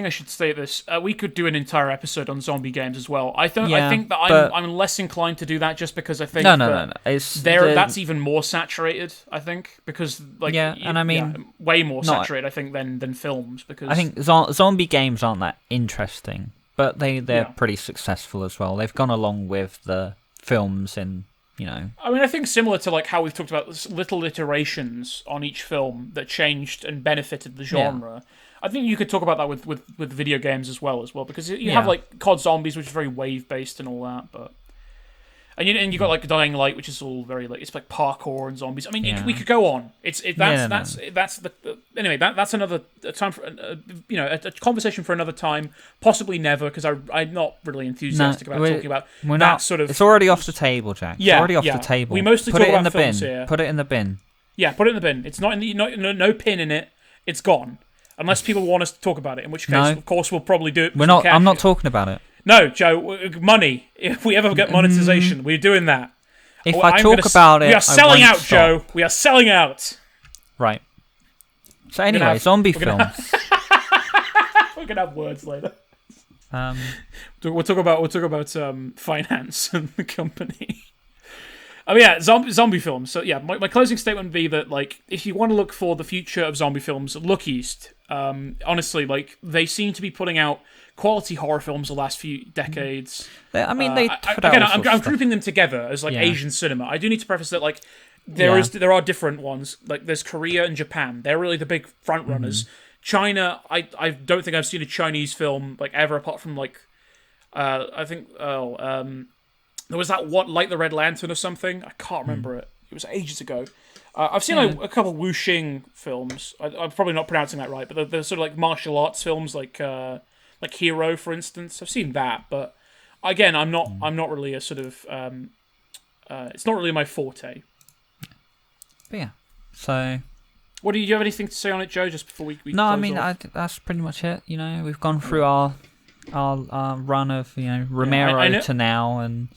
should say this. We could do an entire episode on zombie games as well. I think that I'm less inclined to do that just because I think no. That's even more saturated. I think because way more saturated. I think than films because I think zombie games aren't that interesting. But they're pretty successful as well. They've gone along with the films in, I mean, I think similar to like how we've talked about little iterations on each film that changed and benefited the genre. I think you could talk about that with video games as well because you have like COD Zombies, which is very wave based and all that, but. And you got like Dying Light, which is all very like it's like parkour and zombies. I mean, we could go on. That's another time for a conversation for another time. Possibly never, because I'm not really enthusiastic about talking about that sort of. It's already off the table, Jack. It's already off the table. We mostly put talk it about in the films bin. here. Put it in the bin. Yeah, put it in the bin. It's not in the no pin in it. It's gone. Unless people want us to talk about it, in which case, of course, we'll probably do it. I'm not talking about it. No, Joe, money. If we ever get monetization, we're doing that. If I talk about it, we are selling out, stop. Joe. We are selling out. Right. So anyway, zombie films. We're gonna have words later. We'll talk about finance and the company. Oh yeah, zombie films. So yeah, my closing statement would be that like if you want to look for the future of zombie films, look east. Honestly, like they seem to be putting out quality horror films the last few decades. I mean, I'm grouping them together as like Asian cinema. I do need to preface that like there are different ones. Like there's Korea and Japan. They're really the big front runners. China, I don't think I've seen a Chinese film like ever apart from like I think there was that Light the Red Lantern or something. I can't remember it. It was ages ago. I've seen a couple of Wuxing films. I'm probably not pronouncing that right, but they're sort of like martial arts films, like Hero, for instance. I've seen that, but again, I'm not really a sort of. It's not really my forte. But yeah, so. What do you have anything to say on it, Joe? Just before we no, I mean that's pretty much it. We've gone through our run of Remake to now, and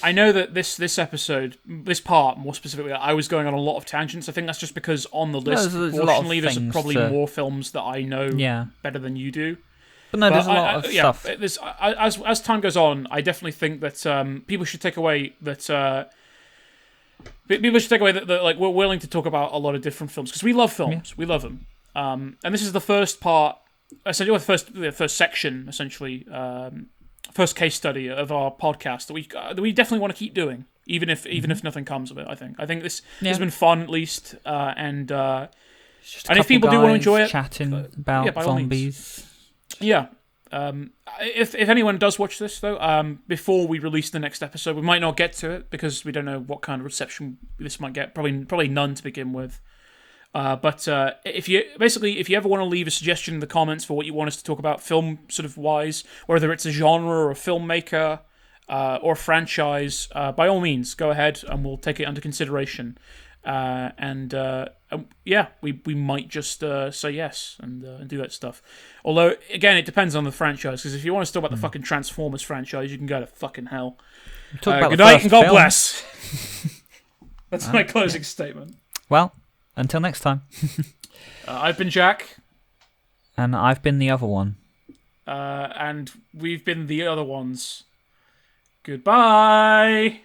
I know that this episode, this part more specifically, I was going on a lot of tangents. I think that's just because on the list, proportionally, there's probably more films that I know better than you do. But there's a lot of stuff. As time goes on, I definitely think that people should take away that. People should take away that like we're willing to talk about a lot of different films because we love films. Yeah. We love them. And this is the first part. Essentially, the first section, essentially, first case study of our podcast that we definitely want to keep doing, even if nothing comes of it. I think this has been fun at least, and if people do want to enjoy it, chatting about zombies. Yeah. If anyone does watch this though, before we release the next episode, we might not get to it because we don't know what kind of reception this might get. Probably none to begin with. But if you ever want to leave a suggestion in the comments for what you want us to talk about, film sort of wise, whether it's a genre or a filmmaker or a franchise, by all means, go ahead and we'll take it under consideration. We might just say yes and do that stuff. Although, again, it depends on the franchise. Because if you want to talk about the fucking Transformers franchise, you can go to fucking hell. Good night and God bless. That's my closing statement. Well, until next time. I've been Jack. And I've been the other one. And we've been the other ones. Goodbye.